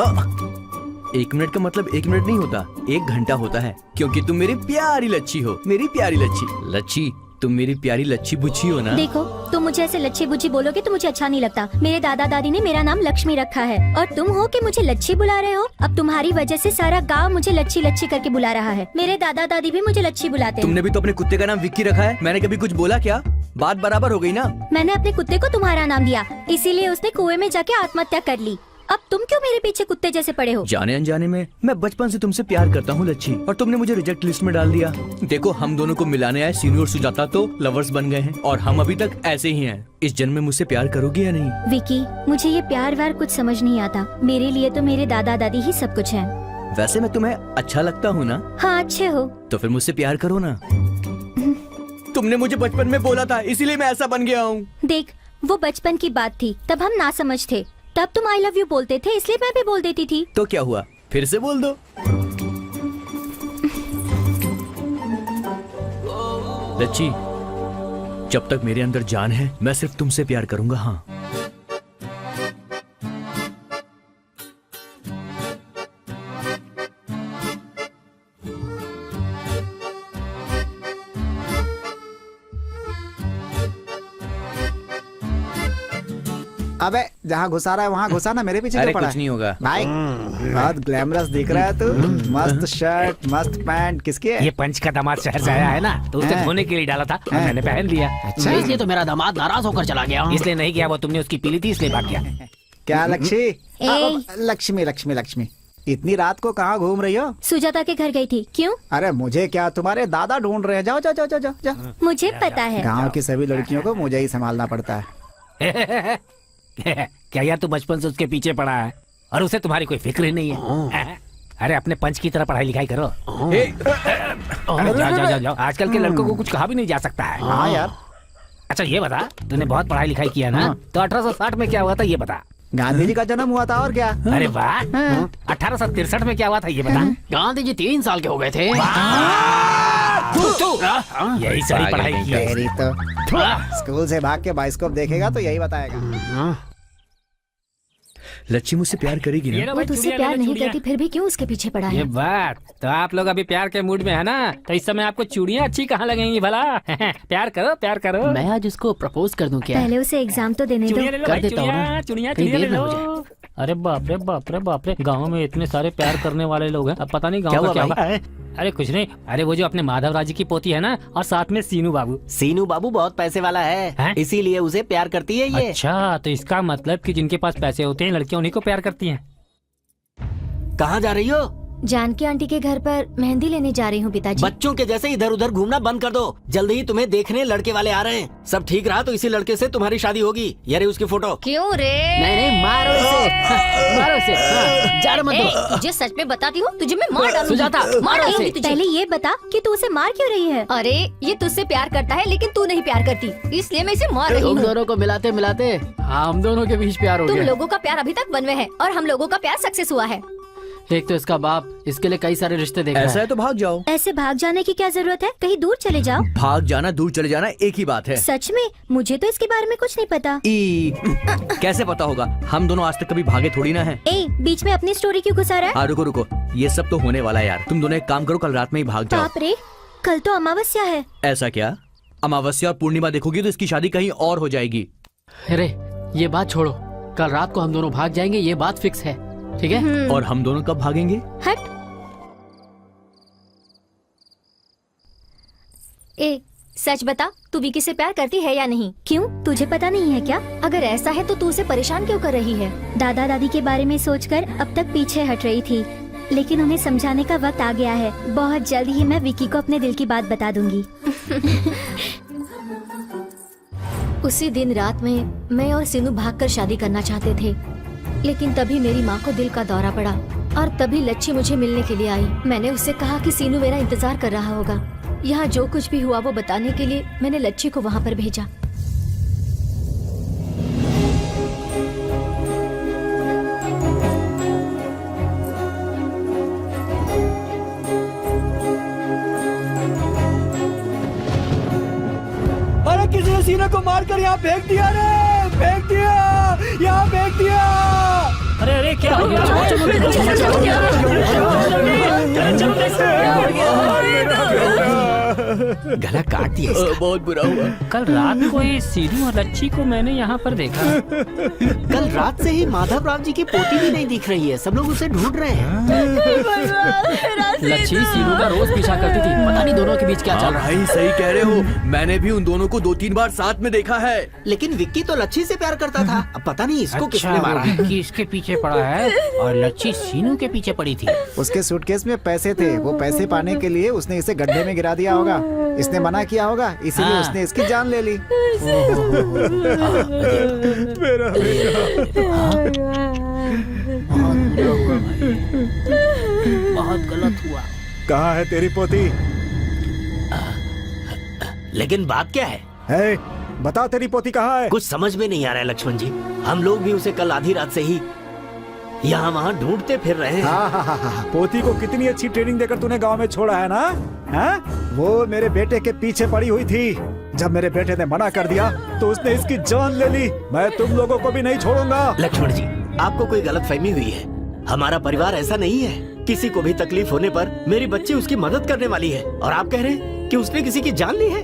1 मिनट का मतलब 1 मिनट नहीं होता, 1 घंटा होता है, क्योंकि तुम मेरी प्यारी लच्छी हो, मेरी प्यारी लच्छी। लच्छी, तुम मेरी प्यारी लच्छी बुच्छी हो ना। देखो, तुम मुझे ऐसे लच्छी बुच्छी बोलोगे तो मुझे अच्छा नहीं लगता। मेरे दादा दादी ने मेरा नाम लक्ष्मी रखा है और तुम हो कि मुझे लच्छी बुला रहे हो। अब तुम्हारी वजह से सारा गांव मुझे लच्छी लच्छी करके बुला रहा है। मेरे दादा दादी भी मुझे लच्छी बुलाते हैं। तुमने भी तो अपने कुत्ते का नाम विक्की रखा है, मैंने कभी कुछ बोला क्या? बात बराबर हो गई ना। मैंने अपने कुत्ते को तुम्हारा नाम दिया, इसीलिए उसने कुएं में जाके आत्महत्या कर ली। अब तुम क्यों मेरे पीछे कुत्ते जैसे पड़े हो? जाने अनजाने में मैं बचपन से तुमसे प्यार करता हूँ लच्छी, और तुमने मुझे रिजेक्ट लिस्ट में डाल दिया। देखो, हम दोनों को मिलाने आए सीनू और सुजाता तो लवर्स बन गए हैं, और हम अभी तक ऐसे ही हैं। इस जन्म में मुझसे प्यार करोगी या नहीं? विकी, मुझे ये प्यार वार कुछ समझ नहीं आता। मेरे लिए तो मेरे दादा दादी ही सब कुछ है। वैसे मैं तुम्हें अच्छा लगता हूँ ना? हाँ, अच्छे हो। तो फिर मुझसे प्यार करो ना। तुमने मुझे बचपन में बोला था, इसीलिए मैं ऐसा बन गया हूँ। देख, वो बचपन की बात थी, तब हम ना समझ थे। तब तुम आई लव यू बोलते थे, इसलिए मैं भी बोल देती थी। तो क्या हुआ, फिर से बोल दो। लच्छी, जब तक मेरे अंदर जान है मैं सिर्फ तुमसे प्यार करूंगा। हाँ, अबे जहाँ घुसा रहा है वहाँ घुसा ना, मेरे पीछे अरे क्यों पड़ा कुछ है? नहीं होगा। भाई, बहुत ग्लैमरस दिख रहा है तू। मस्त शर्ट, मस्त पैंट, किसकी है? ये पंच का दामाद शहर से आया है ना, तो उसे हाँ। धोने के लिए डाला था और मैंने पहन लिया। अच्छा, इसलिए तो मेरा दामाद नाराज होकर चला गया। इसलिए नहीं किया, वो तुमने उसकी पीली थी इसलिए भाग गया। क्या लक्ष्मी? ए। लक्ष्मी लक्ष्मी लक्ष्मी, इतनी रात को कहाँ घूम रही हो? सुजाता के घर गई थी। क्यों? अरे मुझे क्या, तुम्हारे दादा ढूंढ रहे हैं। जाओ जाओ जाओ जाओ जाओ जाओ। मुझे पता है। गाँव की सभी लड़कियों को मुझे ही संभालना पड़ता है। क्या यार, तू बचपन से उसके पीछे पड़ा है और उसे तुम्हारी कोई फिक्र ही नहीं है? अरे अपने पंच की तरह पढ़ाई लिखाई करो। अरे जाओ जाओ जाओ जाओ, आजकल के लड़कों को कुछ कहा भी नहीं जा सकता है। हाँ यार। अच्छा ये बता, तूने बहुत पढ़ाई लिखाई किया ना, तो 1860 में क्या हुआ था ये बता। गांधी जी का जन्म हुआ था, और क्या? अरे वाह, 1863 में क्या हुआ था ये बता। गांधी जी 3 साल के हो गए थे। यही सारी पढ़ाई की है। तेरी तो स्कूल से भाग के बाइस्कोप देखेगा तो यही बताएगा। लच्छी मुझसे प्यार करेगी ना? वो तुझसे प्यार नहीं करती, फिर भी क्यों उसके पीछे पड़ा ये है? बात तो, आप लोग अभी प्यार के मूड में है ना, तो इस समय आपको चूड़ियाँ अच्छी कहाँ लगेंगी भला? प्यार करो प्यार करो। मैं आज उसको प्रपोज कर दूं क्या? पहले उसे एग्जाम तो देने दो। चूड़ियाँ ले लो कर भाई, देता हूँ ना। चूड़ियाँ चूड़ियाँ कहीं चूड़ियाँ ले देर ना हो लो। अरे बाप रे बाप रे बाप रे, गाँव में इतने सारे प्यार करने वाले लोग हैं, अब पता नहीं गाँव का क्या होगा। अरे कुछ नहीं, अरे वो जो अपने माधव राजी की पोती है ना, और साथ में सीनू बाबू। सीनू बाबू बहुत पैसे वाला है, हैं? इसीलिए उसे प्यार करती है ये। अच्छा, तो इसका मतलब कि जिनके पास पैसे होते हैं लड़कियां उन्हीं को प्यार करती हैं। कहाँ जा रही हो? जानकी आंटी के घर पर मेहंदी लेने जा रही हूँ पिताजी। बच्चों के जैसे इधर उधर घूमना बंद कर दो। जल्दी ही तुम्हें देखने लड़के वाले आ रहे हैं। सब ठीक रहा तो इसी लड़के से तुम्हारी शादी होगी। ये रही उसकी फोटो। क्यों रे? नहीं नहीं, मारो इसे। मारो इसे। हाँ, जाने मत दो। तुझे सच में बताती हूँ, तुझे मैं मार डालूंगी। सुजाता, मार मारो डालूंगी इसे। तुझे। पहले ये बता कि तू उसे मार क्यों रही है? अरे ये तुझसे प्यार करता है लेकिन तू नहीं प्यार करती, इसलिए मैं इसे मार रही तुम हूँ। दोनों को मिलाते मिलाते हम दोनों के बीच प्यार हो तुम गया। लोगों का प्यार अभी तक बनवे है और हम लोगों का प्यार सक्सेस हुआ है। एक तो इसका बाप इसके लिए कई सारे रिश्ते देख रहा ऐसा है। है तो भाग जाओ। ऐसे भाग जाने की क्या जरूरत है? कहीं दूर चले जाओ। भाग जाना, दूर चले जाना एक ही बात है। सच में मुझे तो इसके बारे में कुछ नहीं पता। कैसे पता होगा, हम दोनों आज तक कभी भागे थोड़ी ना है। ए, बीच में अपनी स्टोरी क्यों घुसा रहा है? रुको रुको, ये सब तो होने वाला है यार। तुम दोनों एक काम करो, कल रात में ही भाग जाओ। बाप रे, कल तो अमावस्या है। ऐसा क्या? अमावस्या और पूर्णिमा देखोगी तो इसकी शादी कहीं और हो जाएगी। अरे ये बात छोड़ो, कल रात को हम दोनों भाग जाएंगे, ये बात फिक्स है, ठीक है? और हम दोनों कब भागेंगे? हट। ए, सच बता, तू विकी से प्यार करती है या नहीं? क्यों, तुझे पता नहीं है क्या? अगर ऐसा है तो तू उसे परेशान क्यों कर रही है? दादा दादी के बारे में सोचकर अब तक पीछे हट रही थी, लेकिन उन्हें समझाने का वक्त आ गया है। बहुत जल्द ही मैं विकी को अपने दिल की बात बता दूंगी। उसी दिन रात में मैं और सीनू भागकर शादी करना चाहते थे, लेकिन तभी मेरी माँ को दिल का दौरा पड़ा और तभी लच्छी मुझे मिलने के लिए आई। मैंने उससे कहा कि सीनू मेरा इंतजार कर रहा होगा। यहाँ जो कुछ भी हुआ वो बताने के लिए मैंने लच्छी को वहाँ पर भेजा। अरे किसी ने सीने को मारकर यहाँ फेंक दिया रे, फेंक दिया, यहाँ फेंक दिया। अरे अरे क्या हो गया? गला काट दिया इसका। बहुत बुरा हुआ। कल रात को ये सीनू और लच्छी को मैंने यहाँ पर देखा। कल रात से ही माधव राव जी की पोती भी नहीं दिख रही है, सब लोग उसे ढूंढ रहे हैं। लच्छी सीनू का रोज पीछा करती थी, पता नहीं दोनों के बीच क्या चल रहा है। भाई सही कह रहे हो, मैंने भी उन दोनों को 2-3 बार साथ में देखा है। लेकिन विक्की तो लच्छी से प्यार करता था, अब पता नहीं इसको किसने मारा है। विक्की इसके पीछे पड़ा है और लच्छी सीनू के पीछे पड़ी थी। उसके सूटकेस में पैसे थे, वो पैसे पाने के लिए उसने इसे गड्ढे में गिरा दिया होगा। इसने मना किया होगा, इसीलिए हाँ। उसने इसकी जान ले ली। बहुत गलत हुआ। कहाँ है तेरी पोती? लेकिन बात क्या है? है, बता तेरी पोती कहाँ है? कुछ समझ में नहीं आ रहा है लक्ष्मण जी। हम लोग भी उसे कल आधी रात से ही यहाँ वहाँ ढूंढते फिर रहे हैं। हाँ। पोती को कितनी अच्छी ट्रेनिंग देकर तूने गांव में छोड़ा है ना? हाँ? वो मेरे बेटे के पीछे पड़ी हुई थी। जब मेरे बेटे ने मना कर दिया तो उसने इसकी जान ले ली। मैं तुम लोगों को भी नहीं छोड़ूंगा। लक्ष्मण जी, आपको कोई गलतफहमी हुई है। हमारा परिवार ऐसा नहीं है। किसी को भी तकलीफ होने पर मेरी बच्ची उसकी मदद करने वाली है, और आप कह रहे हैं कि उसने किसी की जान ली है।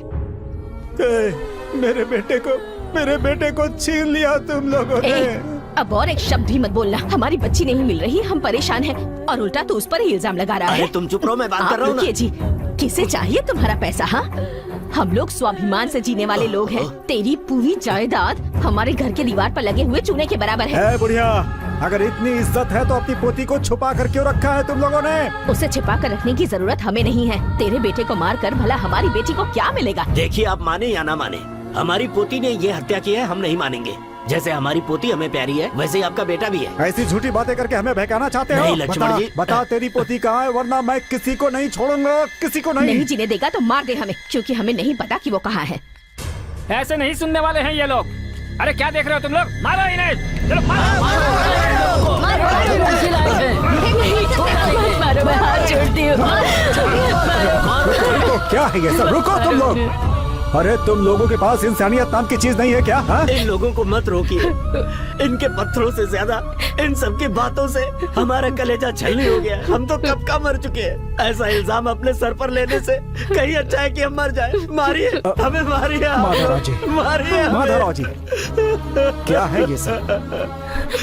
मेरे बेटे को छीन लिया तुम लोगों ने। अब और एक शब्द भी मत बोलना। हमारी बच्ची नहीं मिल रही, हम परेशान हैं, और उल्टा तो उस पर ही इल्जाम लगा रहा है। अरे तुम चुप रहो, मैं बात कर रहा हूँ रुकिए जी, किसे चाहिए तुम्हारा पैसा? हाँ, हम लोग स्वाभिमान से जीने वाले लोग हैं। तेरी पूरी जायदाद हमारे घर के दीवार पर लगे हुए चूने के बराबर है। बुढ़िया, अगर इतनी इज्जत है तो अपनी पोती को छुपा कर क्यों रखा है तुम लोगों ने? उसे छिपा कर रखने की जरूरत हमें नहीं है। तेरे बेटे को मार कर भला हमारी बेटी को क्या मिलेगा? देखिए, आप माने या ना माने, हमारी पोती ने ये हत्या की है, हम नहीं मानेंगे। जैसे हमारी पोती हमें प्यारी है, वैसे ही आपका बेटा भी है। ऐसी झूठी बातें करके हमें बहकाना चाहते हो? नहीं लक्ष्मण जी, बता तेरी पोती कहाँ है, वरना मैं किसी को नहीं छोड़ूंगा, किसी को नहीं। नहीं जीने देगा तो मार दे हमें, क्योंकि हमें नहीं पता कि वो कहाँ है। ऐसे नहीं सुनने वाले हैं ये लोग। अरे क्या देख रहे हो तुम लोग? मारो इन्हें, चलो मारो। मारो, मैं हाथ जोड़ती हूँ। तो क्या है ये सब? रुको तुम लोग। अरे तुम लोगों के पास इंसानियत नाम की चीज नहीं है क्या? हा? इन लोगों को मत रोकिए। इनके पत्थरों से ज्यादा इन सब की बातों से हमारा कलेजा छलनी हो गया। हम तो कब का मर चुके हैं। ऐसा इल्जाम अपने सर पर लेने से कहीं अच्छा है कि हम मर जाए। मारिए हमें, मारिए माधवराव जी, मारिए हमें। माधवराव जी, क्या है ये सब?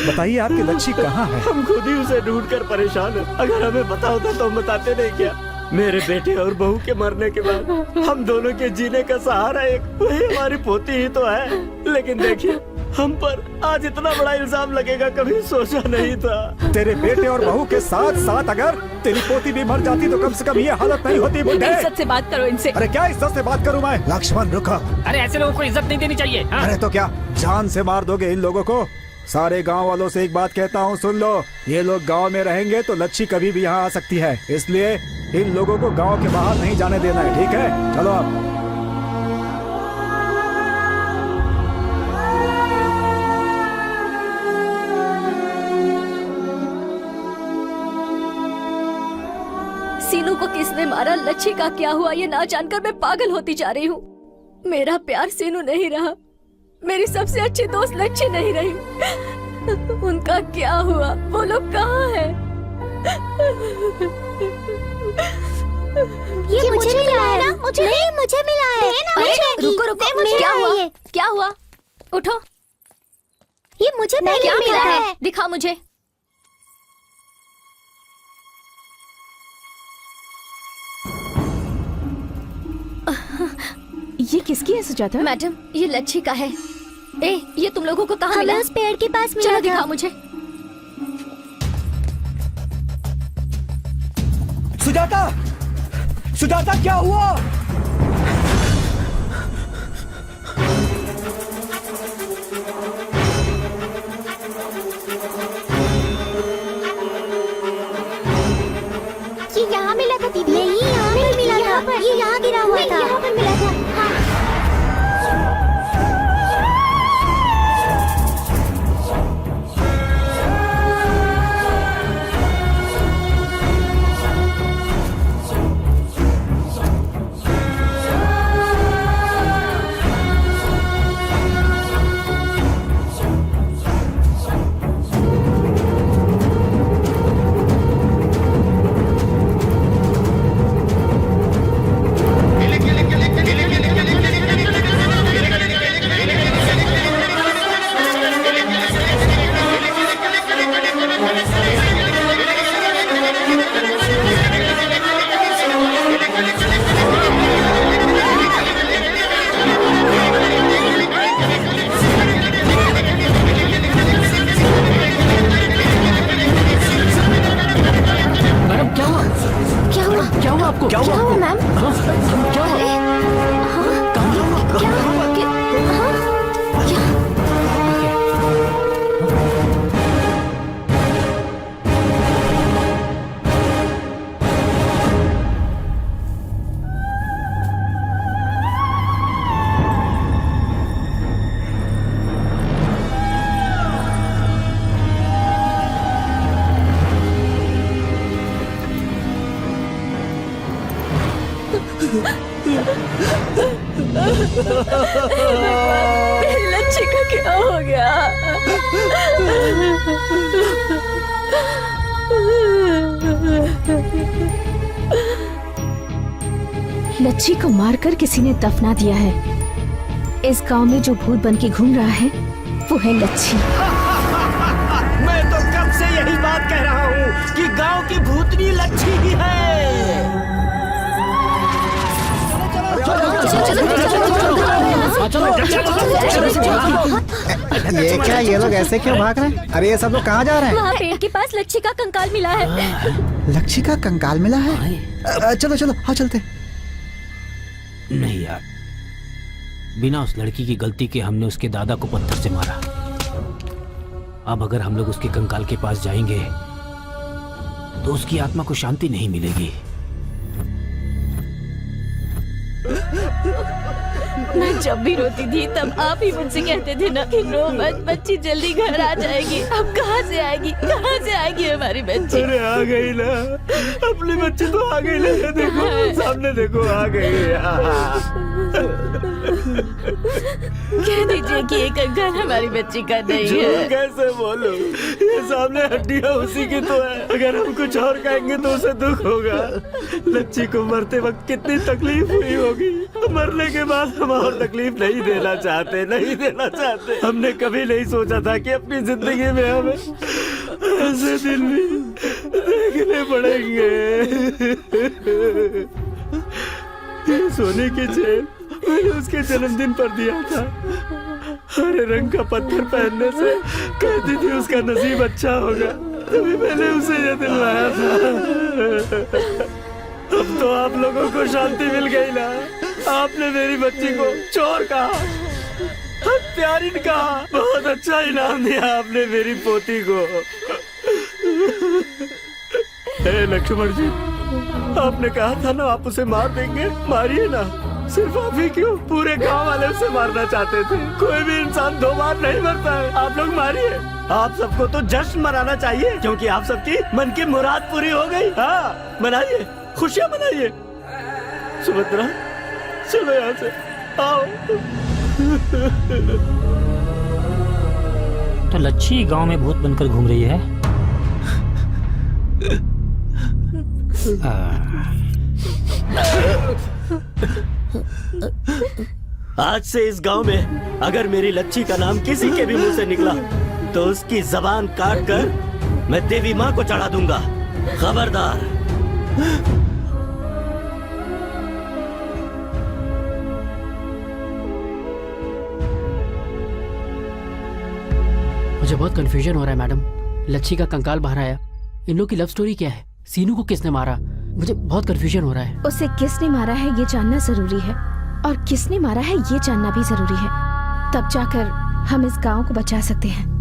बताइए आपकी लच्छी कहाँ है? हम खुद ही उसे ढूंढ कर परेशान हैं। अगर हमें पता होता तो हम बताते नहीं क्या? मेरे बेटे और बहू के मरने के बाद हम दोनों के जीने का सहारा एक वही हमारी पोती ही तो है। लेकिन देखिए, हम पर आज इतना बड़ा इल्जाम लगेगा, कभी सोचा नहीं था। तेरे बेटे और बहू के साथ साथ अगर तेरी पोती भी मर जाती तो कम से कम ये हालत नहीं होती। बुड्ढे, इज्जत से बात करो इनसे। अरे क्या इज्जत से बात करूं मैं? लक्ष्मण रुको। अरे ऐसे लोगों को इज्जत नहीं देनी चाहिए। हाँ? अरे तो क्या जान से मार दोगे इन लोगों को? सारे गांव वालों से एक बात कहता हूँ, सुन लो। ये लोग गांव में रहेंगे तो लच्छी कभी भी यहाँ आ सकती है, इसलिए इन लोगों को गांव के बाहर नहीं जाने देना है, ठीक है? चलो अब। सीनू को किसने मारा, लच्छी का क्या हुआ, ये ना जानकर मैं पागल होती जा रही हूँ। मेरा प्यार सीनू नहीं रहा, मेरी सबसे अच्छी दोस्त लच्छी नहीं रही। उनका क्या हुआ? वो लोग कहाँ हैं? ये मुझे मिला है ना? मुझे मिला है। अरे रुको रुको, क्या हुआ? क्या हुआ? उठो। ये मुझे क्या मिला है। दिखा मुझे। ये किसकी है सुजाता? मैडम, ये लच्छी का है। ए, ये तुम लोगों को कहाँ मिला? हमें उस पेड़ के पास मिला चलो था। दिखा मुझे। सुजाता, सुजाता क्या हुआ? ये यहाँ मिला था दीदी। नहीं, यहाँ पर मिला था। ये यहाँ गिरा हुआ था। यहाँ पर मिला था। हाँ। लच्छी को मारकर किसी ने दफना दिया है। इस गांव में जो भूत बन के घूम रहा है वो है लच्छी। मैं तो कब से यही बात कह रहा हूँ कि गांव की भूतनी लच्छी ही है। ये क्या, ये लोग ऐसे क्यों भाग रहे हैं? अरे ये सब लोग कहाँ जा रहे हैं? वहाँ पेड़ के पास लच्छी का कंकाल मिला है। लच्छी का कंकाल मिला है? चलो चलो हाँ चलते। नहीं यार, बिना उस लड़की की गलती के हमने उसके दादा को पत्थर से मारा। अब अगर हम लोग उसके कंकाल के पास जाएंगे तो उसकी आत्मा को शांति नहीं मिलेगी। मैं जब भी रोती थी तब आप ही मुझसे कहते थे ना कि रो मत, बच्ची जल्दी घर आ जाएगी। अब कहाँ से आएगी, कहाँ से आएगी हमारी बच्ची? अरे आ गई ना, अपनी बच्ची तो आ गई ना। देखो सामने देखो, आ गई। कह दीजिए कि ये कंकाल हमारी बच्ची का नहीं है। कैसे बोलूं, ये सामने हड्डियां उसी की तो है। अगर हम कुछ और कहेंगे तो उसे दुख होगा। लच्छी को मरते वक्त कितनी तकलीफ हुई होगी, मरने के बाद हम और तकलीफ नहीं देना चाहते, नहीं देना चाहते। हमने कभी नहीं सोचा था कि अपनी जिंदगी में हमें ऐसे दिन भी देखने पड़ेंगे। ये सोने की चेन मैंने उसके जन्मदिन पर दिया था। हरे रंग का पत्थर पहनने से कहती थी उसका नसीब अच्छा होगा, तभी मैंने उसे ये दिलवाया था। अब तो आप लोगों को शांति मिल गई ना। आपने मेरी बच्ची को चोर कहा, हत्यारिन कहा। बहुत अच्छा इनाम दिया आपने मेरी पोती को। हे लक्ष्मण जी, आपने कहा था ना आप उसे मार देंगे, मारिए ना। सिर्फ आप ही क्यों, पूरे गांव वाले उसे मारना चाहते थे। कोई भी इंसान 2 बार नहीं मरता है। आप लोग मारिए। आप सबको तो जश्न मनाना चाहिए क्योंकि आप सबकी मन की मुराद पूरी हो गई। हाँ मनाइए, खुशियाँ मनाइए। सुभद्रा चलो यहाँ से, आओ। तो लच्छी गांव में भूत बनकर घूम रही है। आज से इस गांव में अगर मेरी लच्छी का नाम किसी के भी मुंह से निकला तो उसकी जबान काट कर मैं देवी माँ को चढ़ा दूंगा। खबरदार। मुझे बहुत कंफ्यूजन हो रहा है मैडम। लच्छी का कंकाल बाहर आया, इन लोग की लव स्टोरी क्या है? सीनू को किसने मारा? मुझे बहुत कंफ्यूजन हो रहा है। उसे किसने मारा है ये जानना जरूरी है, और किसने मारा है ये जानना भी जरूरी है। तब जाकर हम इस गांव को बचा सकते हैं।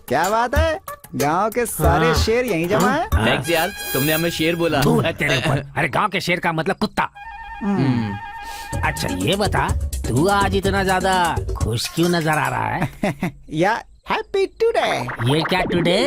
क्या बात है, गांव के सारे शेर यहीं जमा है। थैंक्स यार, तुमने हमें शेर बोला। तू है तेरे ऊपर। अरे गांव के शेर का मतलब कुत्ता। अच्छा ये बता, तू आज इतना ज्यादा खुश क्यों नजर आ रहा है? या हैप्पी टुडे। ये क्या टुडे?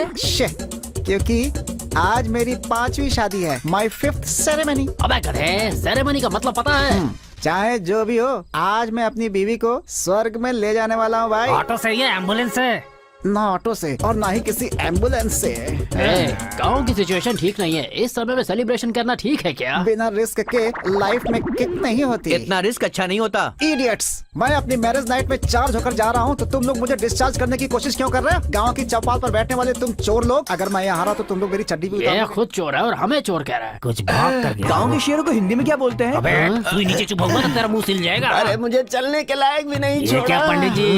क्योंकि आज मेरी 5वीं शादी है, माय 5th सेरेमनी। अबे गधे, सेरेमनी का मतलब पता है? चाहे जो भी हो, आज मैं अपनी बीवी को स्वर्ग में ले जाने वाला हूँ भाई। ऑटो से या एम्बुलेंस से? ना ऑटो से और ना ही किसी एम्बुलेंस से। गांव की सिचुएशन ठीक नहीं है, इस समय में सेलिब्रेशन करना ठीक है क्या? बिना रिस्क के लाइफ में किक नहीं होती। इतना रिस्क अच्छा नहीं होता। इडियट्स, मैं अपनी मैरिज नाइट में चार्ज होकर जा रहा हूँ तो तुम लोग मुझे डिस्चार्ज करने की कोशिश क्यों कर रहे हैं? गांव की चौपाल पर बैठने वाले तुम चोर लोग, अगर मैं यहाँ हारा तो तुम लोग मेरी चड्डी भी ये उतारोगे। खुद चोर है और हमें चोर कह रहा है। कुछ भाग कर गया। गांव के शेरों को हिंदी में क्या बोलते हैं? अबे तू नीचे चुप होगा तो तेरा मुंह सिल जाएगा। अरे मुझे चलने के लायक भी नहीं ये छोड़ा। क्या पंडित जी,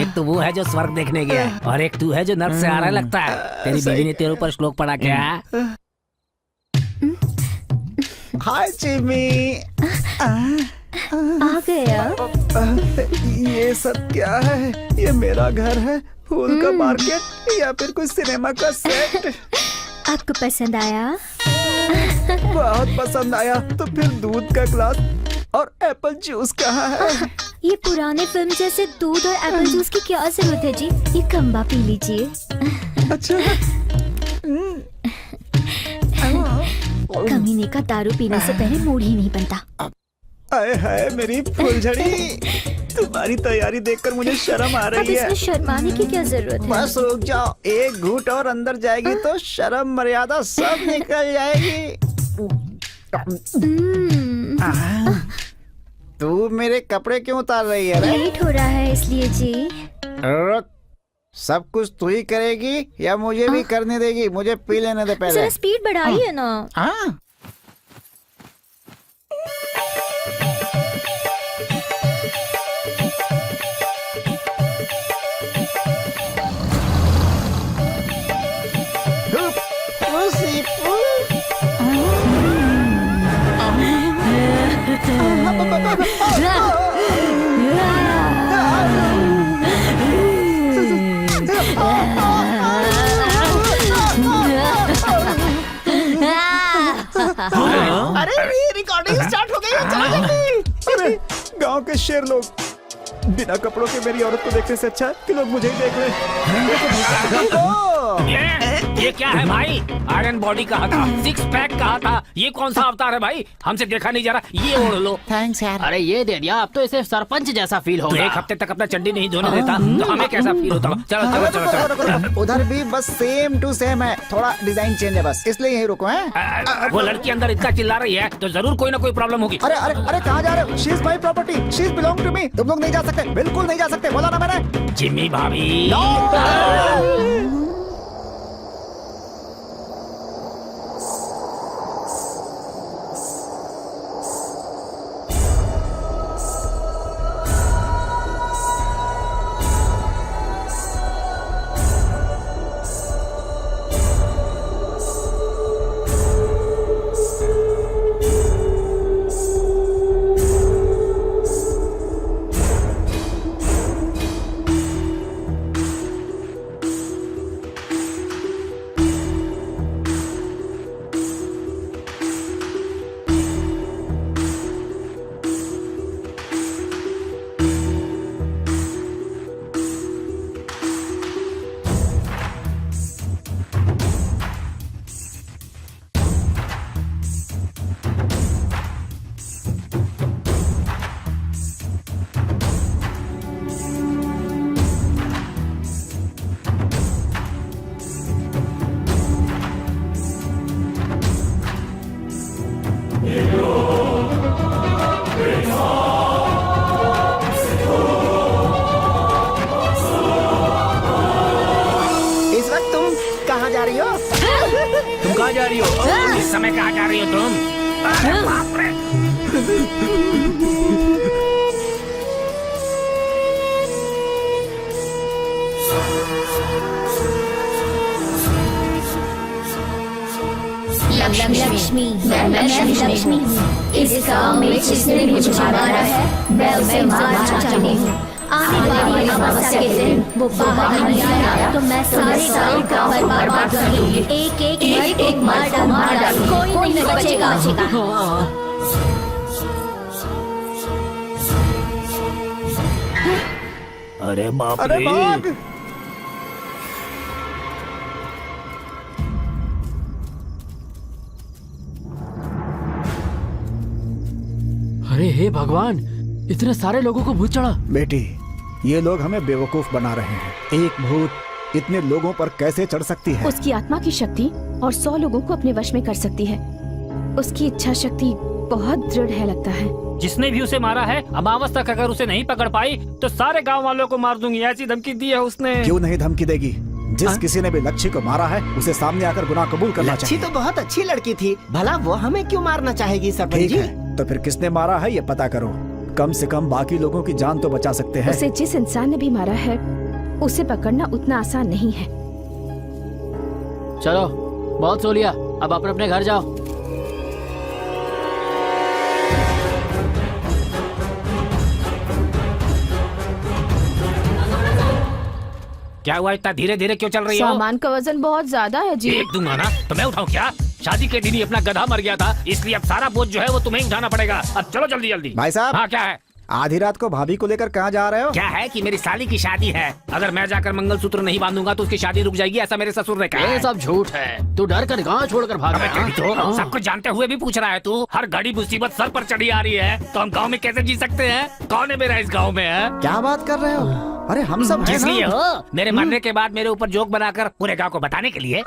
एक तो वो है जो स्वर्ग देखने गया है और एक तू है जो नर्क से आ रहा लगता है। तेरी बीवी ने तेरे ऊपर श्लोक पढ़ा क्या? हाय चिमी। आ गया। ये सब क्या है? ये मेरा घर है, फूल का मार्केट या फिर कोई सिनेमा का सेट? आपको पसंद आया? बहुत पसंद आया। तो फिर दूध का ग्लास और एप्पल जूस कहाँ है? ये पुराने फिल्म जैसे दूध और एप्पल जूस की क्या जरूरत है जी? ये कम्बा पी लीजिए। अच्छा। कमीने का दारू पीने से पहले मूड ही नहीं बनता। आए हाय मेरी फुलझड़ी, तुम्हारी तैयारी देखकर मुझे शर्म आ अब रही है। इसमें शर्माने की क्या जरूरत है? बस रुक जाओ, एक घूंट और अंदर जाएगी तो शर्म मर्यादा सब निकल जाएगी। तू मेरे कपड़े क्यों उतार रही है रे? लेट हो रहा है इसलिए जी। रुक, सब कुछ तू ही करेगी या मुझे भी करने देगी? मुझे पी लेने दे पहले। जरा स्पीड बढ़ाइए ना। हाँ अरे ये रिकॉर्डिंग स्टार्ट हो गई है, चलो जल्दी। अरे गांव के शेर लोग, बिना कपड़ों के मेरी औरत को देखने से अच्छा है कि लोग मुझे ही देख लें। ये क्या है भाई? आयरन बॉडी कहा था, सिक्स पैक कहा था, ये कौन सा अवतार है भाई? हमसे देखा नहीं जा रहा, ये ओढ़ लो। थैंक्स यार। अरे ये दे दिया, अब तो इसे सरपंच जैसा फील तो होगा। एक हफ्ते तक अपना चड्डी नहीं धोने देता तो हमें कैसा फील होता होगा? चलो चलो चलो चलो। उधर भी बस सेम टू सेम है, थोड़ा डिजाइन चेंज है बस, इसलिए यही रुको हैं। वो लड़की अंदर इतना चिल्ला रही है तो जरूर कोई ना कोई प्रॉब्लम होगी। अरे अरे अरे कहाँ जा रहे हो? She is my property, she is belong to me. तुम लोग नहीं जा सकते, बिल्कुल नहीं जा सकते, बोला ना मैंने। जिम्मी भाभी। इस वक्त तुम कहाँ जा रही हो? तुम कहाँ जा रही हो? इस समय कहाँ जा रही हो तुम? अरे बाप रे। लक्ष्मी, मैं लक्ष्मी। इस गांव में जिसने मुझे मारा है, मैं उसे मारना चाहती हूँ। आने वाली अमावस्या के दिन वो बाहर नहीं आया तो मैं सारे गांव पर बर्बाद करूंगी। एक मार डाल, कोई नहीं बचेगा। अरे बाप अरे रे। भाग। अरे हे भगवान, इतने सारे लोगों को भूत चढ़ा। बेटी, ये लोग हमें बेवकूफ बना रहे हैं। एक भूत इतने लोगों पर कैसे चढ़ सकती है? उसकी आत्मा की शक्ति और 100 लोगों को अपने वश में कर सकती है। उसकी इच्छा शक्ति बहुत दृढ़ है लगता है। जिसने भी उसे मारा है, अमावस तक अगर उसे नहीं पकड़ पाई तो सारे गांव वालों को मार दूंगी, ऐसी धमकी दी है उसने। क्यों नहीं धमकी देगी? जिस किसी ने भी लच्छी को मारा है उसे सामने आकर गुनाह कबूल करना लच्छी चाहिए। तो बहुत अच्छी लड़की थी, भला वो हमें क्यों मारना चाहेगी सरपंच ठीक जी? है, तो फिर किसने मारा है ये पता करो। कम से कम बाकी लोगों की जान तो बचा सकते हैं। उसे जिस इंसान ने भी मारा है, उसे पकड़ना उतना आसान नहीं है। चलो, बहुत सो लिया, अब अपने अपने घर जाओ। क्या हुआ, इतना धीरे धीरे क्यों चल रही हो? सामान का वजन बहुत ज्यादा है जी। एक दूंगा ना तो मैं उठाऊं क्या? शादी के दिन ही अपना गधा मर गया था, इसलिए अब सारा बोझ जो है वो तुम्हें ही उठाना पड़ेगा। अब चलो जल्दी जल्दी। भाई साहब। हाँ क्या है? आधी रात को भाभी को लेकर कहाँ जा रहे हो? क्या है कि मेरी साली की शादी है, अगर मैं जाकर मंगलसूत्र नहीं बांधूंगा तो उसकी शादी रुक जाएगी, ऐसा मेरे ससुर ने कहा ये है। सब झूठ है। तू डर कर गाँव छोड़कर भाग अबे गया। तेरी तो सब कुछ जानते हुए भी पूछ रहा है तू। हर घड़ी मुसीबत सर पर चढ़ी आ रही है तो हम गांव में कैसे जी सकते हैं? कौन है मेरा इस गांव में है? क्या बात कर रहे हो? अरे हम सब हैं किस लिए ना? हो? मेरे मरने के बाद मेरे ऊपर जोक बनाकर पूरे गांव को बताने के लिए?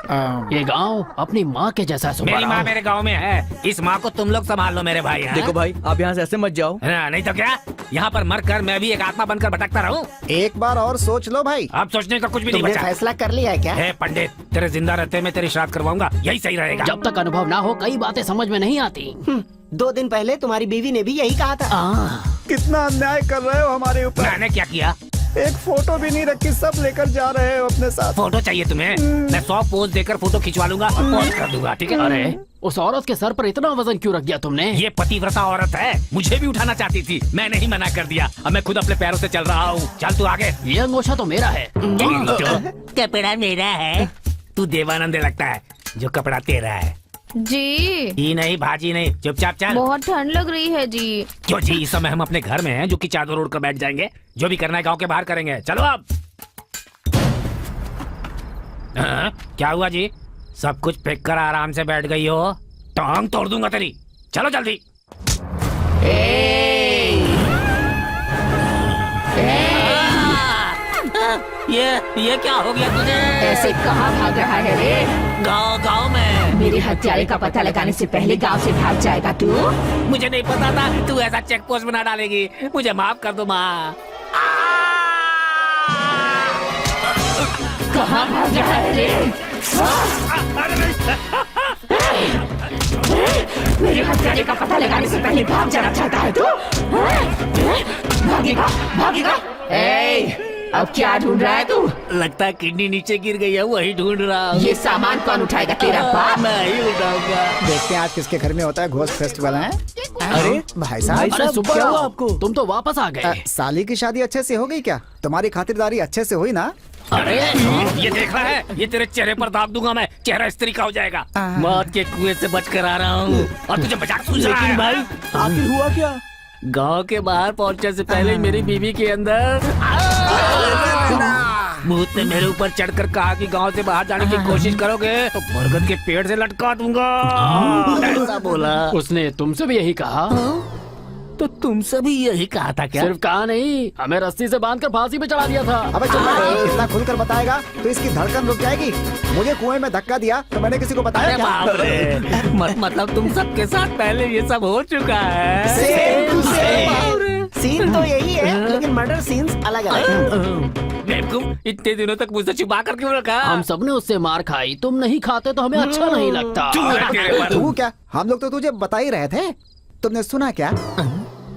ये गांव अपनी माँ के जैसा मेरी सुबह माँ मेरे गांव में है, इस माँ को तुम लोग संभाल लो मेरे भाई। देखो भाई, आप यहाँ से ऐसे मत जाओ। नहीं तो क्या, यहाँ पर मर कर मैं भी एक आत्मा बनकर भटकता रहूं? एक बार और सोच लो भाई। अब सोचने का कुछ भी नहीं तुमने बचा। फैसला कर लिया है क्या? हे पंडित, तेरे जिंदा रहते मैं तेरी श्राद्ध करवाऊंगा, यही सही रहेगा। जब तक अनुभव ना हो कई बातें समझ में नहीं आती। 2 दिन पहले तुम्हारी बीवी ने भी यही कहा था। कितना अन्याय कर रहे हो हमारे ऊपर। मैंने क्या किया? एक फोटो भी नहीं रखी, सब लेकर जा रहे हो अपने साथ। फोटो चाहिए तुम्हें? मैं 100 पोज देकर फोटो खिंचवा लूंगा और पोस्ट कर दूंगा, ठीक है? अरे उस औरत के सर पर इतना वजन क्यों रख दिया तुमने? ये पतिव्रता औरत है, मुझे भी उठाना चाहती थी, मैंने ही मना कर दिया। अब मैं खुद अपने पैरों से चल रहा हूँ। चल तू आगे। ये अंगोछा तो मेरा है। कपड़ा मेरा है, तू देवानंद लगता है, जो कपड़ा तेरा है। जी ही नहीं भाजी नहीं, चुपचाप चल। बहुत ठंड लग रही है जी। क्यों जी, इस समय हम अपने घर में हैं जो कि चादर ओढ़ कर बैठ जाएंगे। जो भी करना है गांव के बाहर करेंगे। चलो अब। क्या हुआ जी? सब कुछ फेंक कर आराम से बैठ गई हो? टांग तोड़ दूंगा तेरी। चलो जल्दी। ये क्या हो गया तुझे? ऐसे कहाँ भाग रहा है रे? गांव में। मेरे हत्यारे का पता लगाने से पहले गांव से भाग जाएगा तू? मुझे नहीं पता था तू ऐसा चेक पोस्ट बना डालेगी। मुझे माफ कर दो माँ। कहाँ भाग रहा है रे? मेरे हत्यारे का पता लगाने से पहले भाग जाना चाहता है तू? भागेगा भागेगा। अब क्या ढूंढ रहा है तू? लगता है किडनी नीचे गिर गई है, वही ढूंढ रहा हूँ। ये सामान कौन उठाएगा? तेरा बाप? मैं ही उठाऊंगा। देखते हैं आज किसके घर में होता है घोस्ट फेस्टिवल है। अरे भाई साहब, अरे सुबह क्या हुआ आपको? तुम तो वापस आ गए। साली की शादी अच्छे से हो गई क्या? तुम्हारी खातिरदारी अच्छे से हुई ना? अरे ये देख रहा है, ये तेरे चेहरे पर दाब दूंगा मैं, चेहरा स्त्री का हो जाएगा। मौत के कुएं से बचकर आ रहा हूँ और तुझे मजाक सूझ रहा है भाई? आखिर हुआ क्या? गांव के बाहर पहुंचने से पहले मेरी बीवी के अंदर भूत ने मेरे ऊपर चढ़कर कहा कि गांव से बाहर जाने की कोशिश करोगे तो बरगद के पेड़ से लटका दूंगा, ऐसा बोला। उसने तुमसे भी यही कहा? तो तुमसे भी यही कहा था क्या? सिर्फ कहा नहीं, हमें रस्सी से बांधकर फांसी पे चढ़ा दिया था। अबे चुप, इतना खुलकर बताएगा तो इसकी धड़कन रुक जाएगी। मुझे कुएं में धक्का दिया तो मैंने किसी को बताया अरे क्या? बाप रे, मतलब तुम सबके साथ पहले ये सब हो चुका है। सीन तो यही है, लेकिन मर्डर सीन्स अलग अलग। बेवकूफ, इतने दिनों तक मुझसे छुपा कर क्यों रखा? हम सबने उससे मार खाई, तुम नहीं खाते तो हमें अच्छा नहीं लगता। तू क्या? हम लोग तो तुझे बता ही रहे थे। तुमने सुना क्या?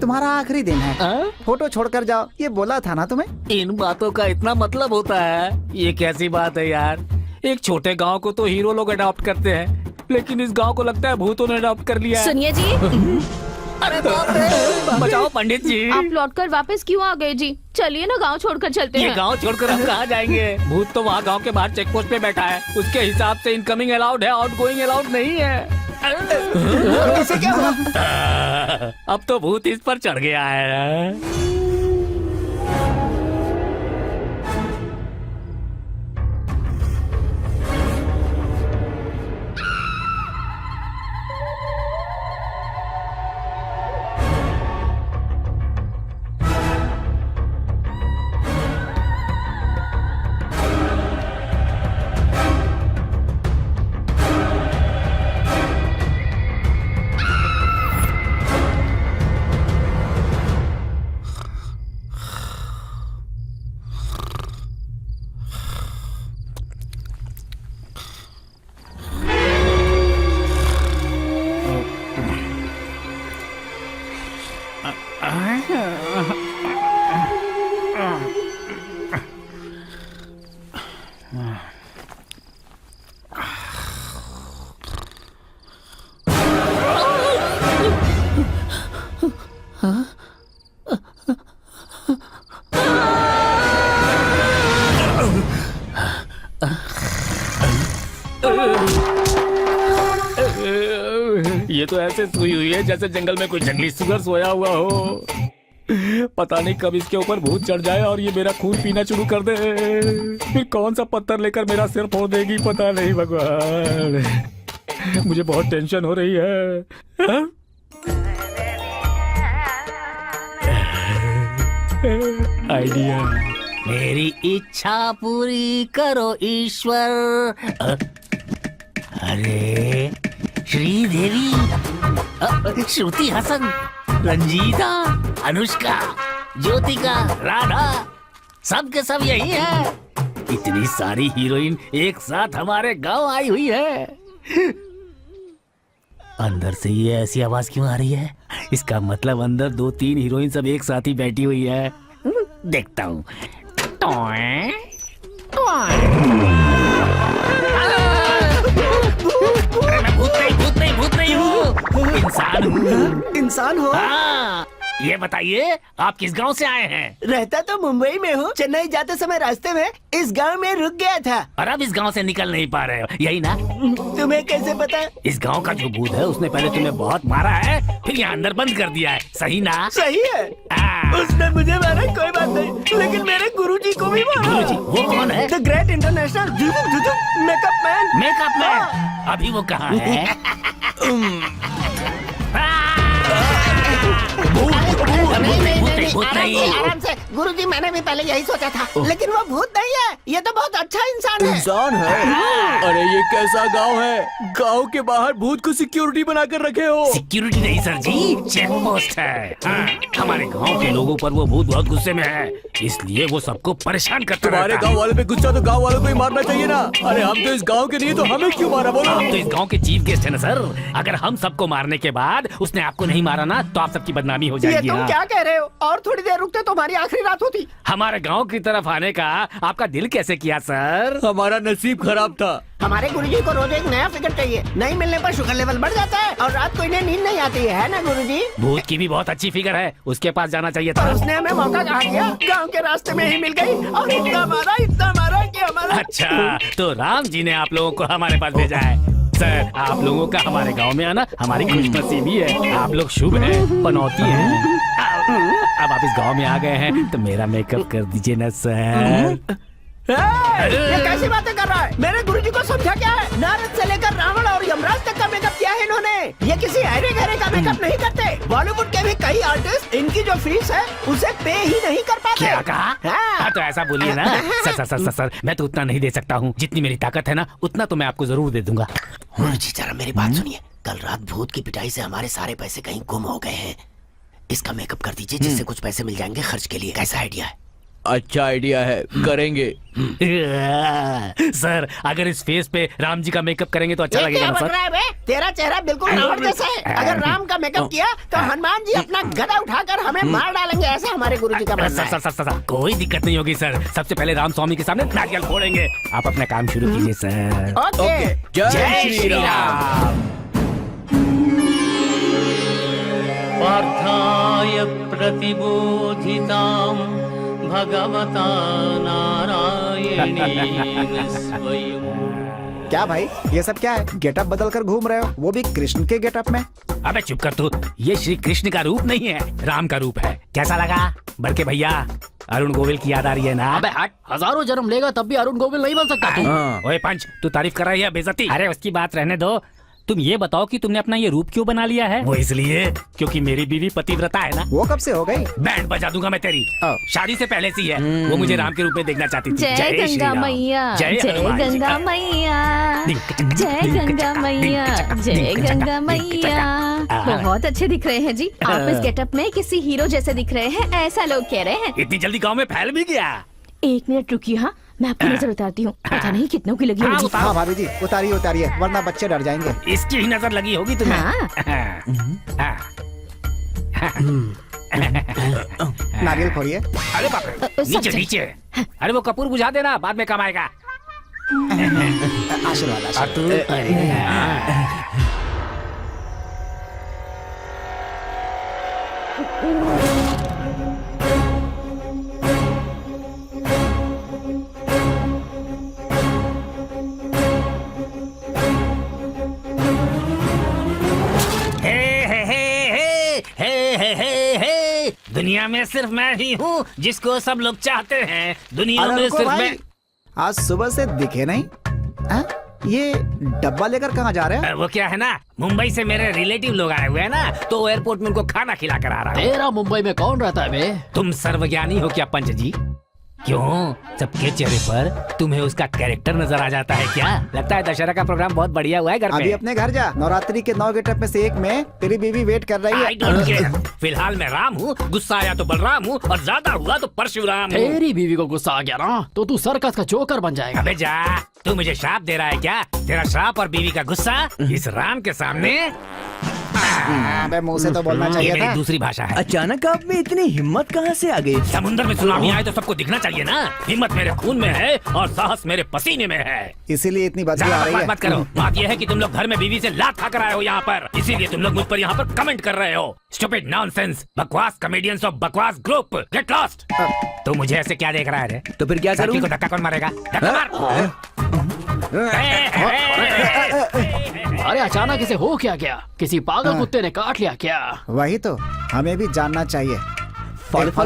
तुम्हारा आखिरी दिन है, फोटो छोड़कर जाओ, ये बोला था ना तुम्हें? इन बातों का इतना मतलब होता है? ये कैसी बात है यार? एक छोटे गांव को तो हीरो लोग अडॉप्ट करते हैं, लेकिन इस गांव को लगता है भूतों ने अडॉप्ट कर लिया है। सुनिए जी, अरे बाप रे, बचाओ पंडित जी। आप लौटकर वापस क्यों आ गए जी? चलिए ना गांव छोड़कर चलते ये हैं। गांव छोड़कर हम कहाँ जाएंगे? भूत तो वहाँ गांव के बाहर चेक पोस्ट पे बैठा है, उसके हिसाब से इनकमिंग अलाउड है, आउटगोइंग अलाउड नहीं है। कैसे क्या हुआ? अब तो भूत इस पर चढ़ गया है। ये तो ऐसे सोई हुई है जैसे जंगल में कोई जंगली सुअर सोया हुआ हो। पता नहीं कब इसके ऊपर भूत चढ़ जाए और ये मेरा खून पीना शुरू कर दे। फिर कौन सा पत्थर लेकर मेरा सिर फोड़ देगी पता नहीं भगवान। मुझे बहुत टेंशन हो रही है। हाँ? आइडिया। मेरी इच्छा पूरी करो ईश्वर। अरे श्रीदेवी, श्रुति हसन, रंजीता, अनुष्का, ज्योतिका, राधा, सब के सब यही है। इतनी सारी हीरोइन एक साथ हमारे गांव आई हुई है। अंदर से ये ऐसी आवाज क्यों आ रही है? इसका मतलब अंदर 2-3 हीरोइन सब एक साथ ही बैठी हुई है। देखता हूँ। अरे मैं भूत नहीं हूँ, इंसान हूँ। इंसान हो? हाँ, ये बताइए आप किस गांव से आए हैं? रहता तो मुंबई में हूँ। चेन्नई जाते समय रास्ते में इस गांव में रुक गया था। और अब इस गांव से निकल नहीं पा रहे हो, यही ना? तुम्हें कैसे पता? इस गांव का जो भूत है उसने पहले तुम्हें बहुत मारा है, फिर यहाँ अंदर बंद कर दिया है, सही ना? सही है। उसने मुझे मारा कोई बात नहीं, लेकिन मेरे गुरुजी को भी मारा। गुरुजी? वो कौन है? The great international makeup man. Makeup man? अभी वो कहाँ है? भूत नहीं। आराम से गुरुजी, मैंने भी पहले यही सोचा था, लेकिन वो भूत नहीं है। ये तो बहुत अच्छा इंसान है। इंसान है? अरे ये कैसा गांव है? गांव के बाहर भूत को सिक्योरिटी बनाकर रखे हो? सिक्योरिटी नहीं सर जी, चेक पोस्ट है। हाँ, हमारे गांव के लोगों पर वो भूत बहुत गुस्से में है, इसलिए वो सबको परेशान करता रहता है। तुम्हारे गांव वाले पे गुस्सा तो गांव वालों को ही मारना चाहिए ना। अरे हम तो इस गांव के नहीं, तो हमें क्यों मारा बोलो? आप तो इस गांव के चीफ गेस्ट है ना सर। अगर हम सबको मारने के बाद उसने आपको नहीं मारा ना, तो आप सबकी बदनामी हो ये जाएगी। तुम हाँ। क्या कह रहे हो? और थोड़ी देर रुकते तो हमारी आखिरी रात होती। हमारे गांव की तरफ आने का आपका दिल कैसे किया सर? हमारा नसीब खराब था। हमारे गुरुजी को रोज एक नया फिगर चाहिए। नहीं मिलने पर शुगर लेवल बढ़ जाता है और रात को इन्हें नींद नहीं आती है ना गुरुजी? भूत की भी बहुत अच्छी फिगर है, उसके पास जाना चाहिए पर था। उसने हमें मौका कहाँ दिया? गांव के रास्ते में ही मिल गई और इतना मारा कि हमारा। अच्छा, तो राम जी ने आप लोगों को हमारे पास भेजा है। सर, आप लोगों का हमारे गांव में आना हमारी खुशनसीबी है। आप लोग शुभ हैं, पनौती हैं। अब आप इस गांव में आ गए हैं तो मेरा मेकअप कर दीजिए ना सर। ये कैसी बातें कर रहा है? मेरे गुरुजी को समझा क्या है? नारद से लेकर रावण और यमराज तक का मेकअप किया है इन्होंने। ये किसी अरे गहरे का मेकअप नहीं करते। बॉलीवुड के भी कई आर्टिस्ट इनकी जो फीस है उसे पे ही नहीं कर पाते। क्या कहा? हाँ, तो ऐसा बोलिए ना। सर, मैं तो उतना नहीं दे सकता हूँ। जितनी मेरी ताकत है ना, उतना तो मैं आपको जरूर दे दूंगा। गुरुजी जरा मेरी बात सुनिए। कल रात भूत की पिटाई से हमारे सारे पैसे कहीं गुम हो गए हैं। इसका मेकअप कर दीजिए, जिससे कुछ पैसे मिल जाएंगे खर्च के लिए। कैसा आइडिया है? अच्छा आइडिया है, करेंगे। सर, अगर इस फेस पे राम जी का मेकअप करेंगे तो अच्छा ये लगेगा क्या ना बक सर? रहा है बे? तेरा चेहरा बिल्कुल रावण जैसा है। अगर राम का मेकअप किया तो हनुमान जी अपना गदा उठाकर हमें मार डालेंगे, ऐसा हमारे गुरुजी का मानना है। सर, कोई दिक्कत नहीं होगी सर। सबसे पहले राम स्वामी के सामने नारियल फोड़ेंगे। आप अपना काम शुरू कीजिए सर। ओके। जय श्री राम। पार्थाय प्रतिबोधितां भगवता नारायणेन स्वयं। क्या भाई, ये सब क्या है? गेटअप बदल कर घूम रहे हो, वो भी कृष्ण के गेटअप में। अबे चुप कर तू। ये श्री कृष्ण का रूप नहीं है, राम का रूप है। कैसा लगा बड़के भैया? अरुण गोविल की याद आ रही है ना? अबे हट, हजारों जन्म लेगा तब भी अरुण गोविल नहीं बन सकता तू। ओए पंच, तू तारीफ कर रहा है या बेइज्जती? अरे उसकी बात रहने दो। तुम ये बताओ कि तुमने अपना ये रूप क्यों बना लिया है? वो इसलिए क्योंकि मेरी बीवी पतिव्रता है ना। वो कब से हो गई? बैंड बजा दूंगा मैं तेरी। शादी से पहले से ही है। वो मुझे राम के रूप में देखना चाहती थी। जय श्री गंगा राम। मैया, जय जय हनुमान जी। गंगा मैया, जय गंगा मैया, जय गंगा मैया। बहुत अच्छे दिख रहे हैं जी। आप इस गेटअप में किसी हीरो जैसे दिख रहे हैं, ऐसा लोग कह रहे हैं। इतनी जल्दी गांव में फैल भी गया? 1 मिनट रुकिए, हाँ मैं आपकी नजर उतारती हूँ। पता नहीं कितनों की लगी होगी। हाँ भाभी जी, उतारिए, वरना बच्चे डर जाएंगे। इसकी ही नजर लगी होगी तुम्हें। नारियल फोड़िए। अरे बाप रे, नीचे नीचे। अरे वो कपूर बुझा देना, बाद में काम आएगा। आशीर्वाद। दुनिया में सिर्फ मैं ही हूँ जिसको सब लोग चाहते हैं। दुनिया अरे में रुको सिर्फ भाई, मैं। आज सुबह से दिखे नहीं। हाँ? ये डब्बा लेकर कहाँ जा रहे हैं? वो क्या है ना, मुंबई से मेरे रिलेटिव लोग आए हुए हैं ना, तो एयरपोर्ट में उनको खाना खिला कर आ रहा है। तेरा मुंबई में कौन रहता है बे? तुम सर्वज्ञानी हो क्या पंच जी? क्यों, सबके चेहरे पर तुम्हें उसका कैरेक्टर नजर आ जाता है क्या? लगता है दशहरा का प्रोग्राम बहुत बढ़िया हुआ है घर अभी पे। अपने घर जा, नवरात्रि के 9 गेटअप में से एक में तेरी बीवी वेट कर रही I don't है। care। फिलहाल मैं राम हूँ, गुस्सा आया तो बलराम हूँ, और ज्यादा हुआ तो परशुराम हूँ। तेरी बीवी को गुस्सा आ गया ना तो तू सर्कस का जोकर बन जाएगा। अबे जा, तू मुझे श्राप दे रहा है क्या? तेरा श्राप और बीवी का गुस्सा इस राम के सामने? अबे मुंह से तो बोलना ये चाहिए मेरी था। दूसरी भाषा है। अचानक आप में इतनी हिम्मत कहाँ से आ गई? समुंदर में सुनामी आए तो सबको दिखना चाहिए ना। हिम्मत मेरे खून में है और साहस मेरे पसीने में है। इसीलिए इतनी बदबू ज्यादा आ रही बकवास है। मत करो। बात यह है कि तुम लोग घर में बीवी से लात खाकर आए हो यहाँ पर, इसीलिए तुम लोग मुझ पर यहाँ पर कमेंट कर रहे हो। स्टूपिड नॉनसेंस, बकवास कॉमेडियंस ऑफ बकवास ग्रुप, गेट लॉस्ट। तू मुझे ऐसे क्या देख रहा है रे? तो फिर क्या करूं? को धक्का कौन मारेगा? धक्का मार। अरे अचानक इसे हो क्या गया? किसी पागल कुत्ते ने काट लिया क्या? वही तो हमें भी जानना चाहिए। आप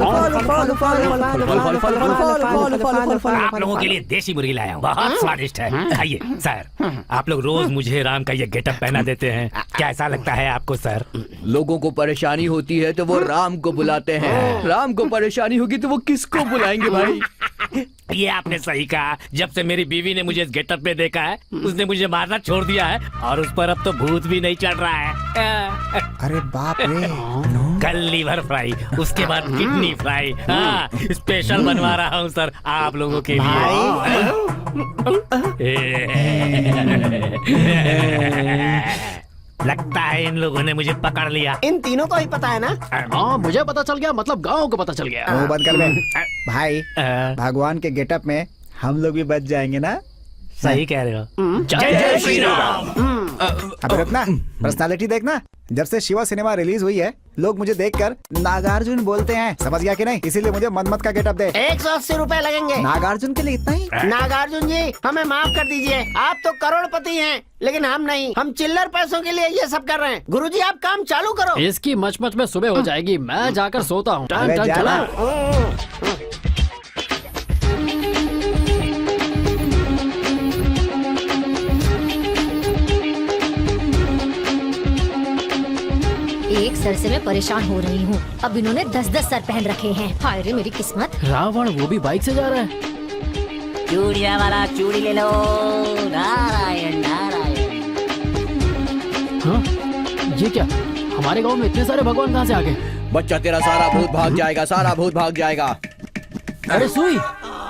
लोगों के लिए देसी मुर्गी लाया हूँ, बहुत स्वादिष्ट है, खाइए। सर, आप लोग रोज मुझे राम का ये गेटअप पहना देते हैं, क्या ऐसा लगता है आपको सर? लोगों को परेशानी होती है तो वो राम को बुलाते हैं, राम को परेशानी होगी तो वो किसको बुलाएंगे भाई? ये आपने सही कहा। जब से मेरी बीवी ने मुझे इस गेटअप में देखा है, उसने मुझे मारना छोड़ दिया है, और उस पर अब तो भूत भी नहीं चढ़ रहा है। अरे बाप रे। कल लीवर फ्राई, उसके बाद किडनी फ्राई। हाँ, स्पेशल बनवा रहा हूँ सर आप लोगों के लिए। लगता है इन लोगों ने मुझे पकड़ लिया। इन तीनों को ही पता है ना? हाँ मुझे पता चल गया, मतलब गांव को पता चल गया। मुंह बंद कर बे। भाई भगवान के गेटअप में हम लोग भी बच जाएंगे ना? सही कह रहे हो। जय श्री राम। अब रुकना, पर्सनालिटी देखना। जब से शिवा सिनेमा रिलीज हुई है, लोग मुझे देखकर नागार्जुन बोलते हैं, समझ गया कि नहीं? इसीलिए मुझे मनमत का गेटअप दे। 180 रुपए लगेंगे। नागार्जुन के लिए इतना ही? नागार्जुन जी, हमें माफ कर दीजिए, आप तो करोड़पति हैं, लेकिन हम नहीं। हम चिल्लर पैसों के लिए ये सब कर रहे हैं। गुरुजी आप काम चालू करो। इसकी मच में सुबह हो जाएगी, मैं जाकर सोता हूँ। अबे जाना। एक सर से मैं परेशान हो रही हूँ। अब इन्होंने 10-10 सर पहन रखे हैं। हाय रे मेरी किस्मत। रावण वो भी बाइक से जा रहा है। चूड़िया वाला चूड़ी ले लो। नारायण नारायण। हाँ? ये क्या, हमारे गांव में इतने सारे भगवान कहाँ से आ गए? बच्चा तेरा सारा भूत भाग जाएगा, सारा भूत भाग जाएगा। अरे सुई,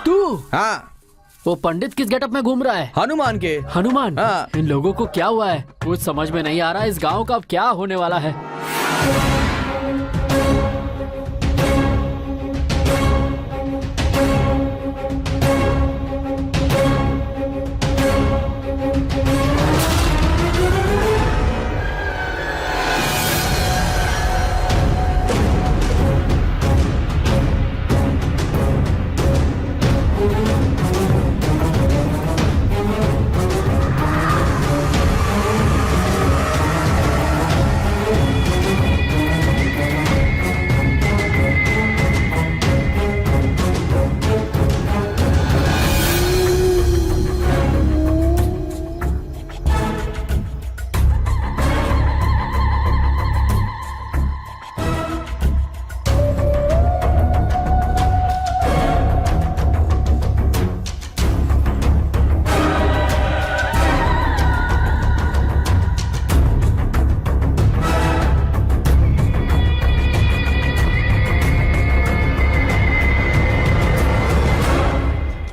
तू? हाँ, वो पंडित किस गेटअप में घूम रहा है? हनुमान के। हनुमान? हाँ। इन लोगों को क्या हुआ है? कुछ समझ में नहीं आ रहा। इस गांव का अब क्या होने वाला है?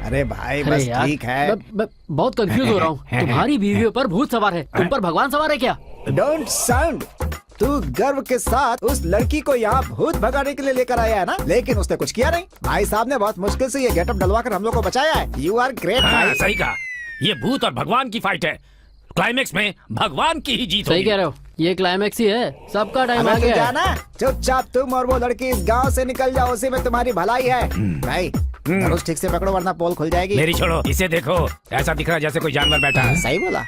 अरे भाई अरे बस यार, ठीक है। मैं बहुत कंफ्यूज हो रहा हूँ। तुम्हारी बीवी पर भूत सवार है, तुम पर भगवान सवार है क्या? Don't sound. तू गर्व के साथ उस लड़की को यहाँ भूत भगाने के लिए लेकर आया है ना, लेकिन उसने कुछ किया नहीं। भाई साहब ने बहुत मुश्किल से ये गेटअप डलवा कर हम लोग को बचाया है। यू आर ग्रेट भाई। सही कहा, ये भूत और भगवान की फाइट है। क्लाइमेक्स में भगवान की ही जीत सही होगी। कह रहे हो, ये क्लाइमेक्स ही है। सबका टाइम आ अबे तू गया है। जाना, चुपचाप तुम और वो लड़की इस गांव से निकल जाओ, उसी में तुम्हारी भलाई है। भाई धनुष ठीक से पकड़ो वरना पोल खुल जाएगी। मेरी छोड़ो, इसे देखो, ऐसा दिख रहा है जैसे कोई जानवर बैठा है। सही बोला।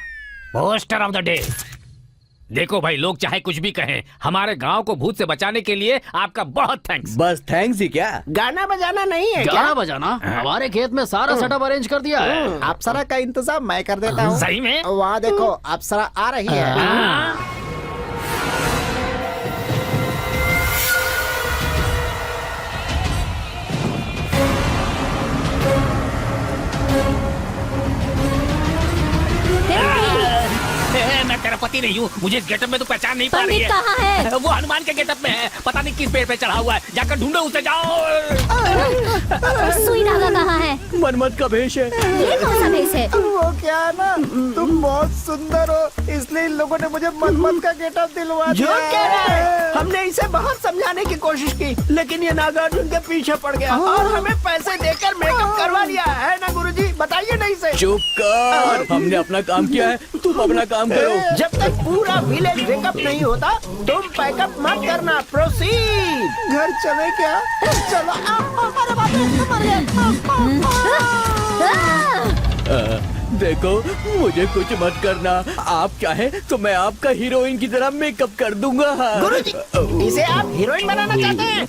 Poster of the day. देखो भाई, लोग चाहे कुछ भी कहें, हमारे गांव को भूत से बचाने के लिए आपका बहुत थैंक्स। बस थैंक्स ही क्या? गाना बजाना नहीं है क्या? गाना बजाना हमारे खेत में सारा सेटअप अरेंज कर दिया है। अप्सरा का इंतजाम मैं कर देता हूँ। सही में? वहाँ देखो अप्सरा आ रही है। मैं तेरा पति नहीं हूँ, मुझे इस गेटअप में तो पहचान नहीं पा रही पंडित कहाँ है? वो हनुमान के गेटअप में है, पता नहीं किस पेड़ पे चढ़ा हुआ है, जाकर ढूंढो उसे, जाओ। सुई धागा कहाँ है? मनमत का भेष है। ये कौन सा भेष है? वो क्या है ना, तुम बहुत सुंदर हो, इसलिए इन लोगों ने मुझे मनमत का गेटअप दिलवा दिया। जो कह रहा है, हमने इसे बहुत समझाने की कोशिश की, लेकिन ये नागार्जुन के पीछे पड़ गया और हमें पैसे देकर मेकअप करवा लिया है ना गुरुजी? बताइए नहीं से। चुप कर, हमने अपना काम किया है, तुम अपना काम करो। जब तक पूरा विलेज वेकअप नहीं होता तुम पैकअप मत करना। प्रोसीड। घर चले क्या? चलो। अरे बाप रे, मर गया। देखो, मुझे कुछ मत करना। आप चाहे तो मैं आपका हीरोइन की तरह मेकअप कर दूंगा। गुरुजी, इसे आप हीरोइन बनाना चाहते हैं?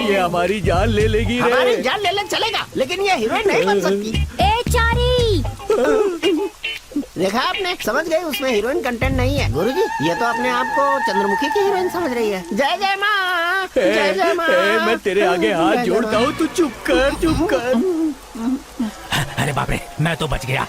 ये हमारी जान ले लेगी रे। हमारी जान ले ले चलेगा, लेकिन ये हीरोइन नहीं बन सकती। ए चारी! देखा आपने, समझ गए उसमें हीरोइन कंटेंट नहीं है। गुरुजी, ये तो अपने आप को चंद्रमुखी की हीरोइन समझ रही है। जय जय माँ, जय जय माँ। मैं तेरे आगे हाथ जोड़ता हूँ, तू चुप कर, चुप कर। अरे बाप रे, मैं तो बच गया।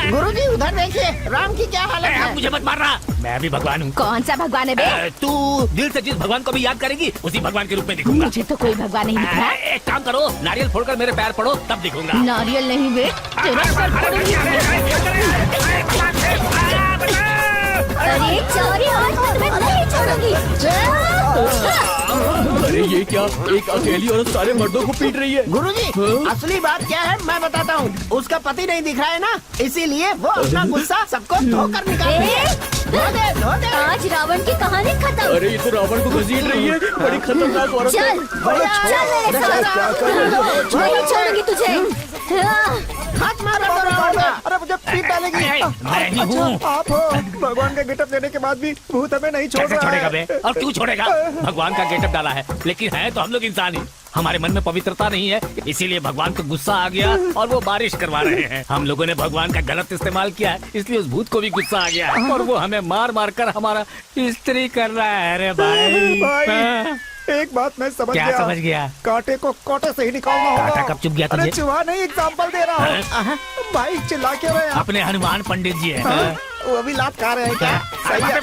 गुरुजी उधर देखिए, राम की क्या हालत है। मुझे मत मारना, मैं भी भगवान हूँ। कौन सा भगवान है बे? तू दिल से जिस भगवान को भी याद करेगी, उसी भगवान के रूप में दिखूंगा। मुझे तो कोई भगवान नहीं दिख रहा। एक काम करो, नारियल फोड़कर मेरे पैर पड़ो, तब दिखूंगा। नारियल नहीं बे, तेरा सर फोड़ूंगी। अरे चोरी, आज मैं तुम्हें नहीं छोड़ूंगी। अरे ये क्या, एक अकेली औरत सारे मर्दों को पीट रही है। गुरुजी, असली बात क्या है मैं बताता हूँ। उसका पति नहीं दिख रहा है ना, इसीलिए वो अपना गुस्सा सबको धोकर निकालती है। धो दे, धो दे। आज रावण की कहानी खत्म। अरे ये तो रावण को घसीट रही है, बड़ी खतरनाक औरत है। चल, चल मेरे साथ। नहीं छोड़ूंगी तुझे। हाथ मारो तो रावण का। अरे मुझे पीट डालेगी। मैं ही हूँ। आप हो। भगवान का गेटअप देने के बाद भी भूत हमें नहीं छोड़ कैसे रहा छोड़ेगा है। बे? और क्यों छोड़ेगा? भगवान का गेटअप डाला है, लेकिन है तो हम लोग इंसान ही। हमारे मन में पवित्रता नहीं है, इसीलिए भगवान को गुस्सा आ गया और वो बारिश करवा रहे हैं। हम लोगों ने भगवान का गलत इस्तेमाल किया है, इसलिए उस भूत को भी गुस्सा आ गया है और वो हमें मार मार कर हमारा इस्त्री कर रहा है। अरे भाई, एक बात मैं समझ क्या गया। समझ गया? कांटे को कोटे से ही निकालना होगा। कांटा कब चुभ गया तुझे? अरे चुहा नहीं, एग्जाम्पल दे रहा हूँ। भाई चिल्ला क्यों रहे हैं? अपने हनुमान पंडित जी है। वो भी लात खा रहे हैं क्या? सही है।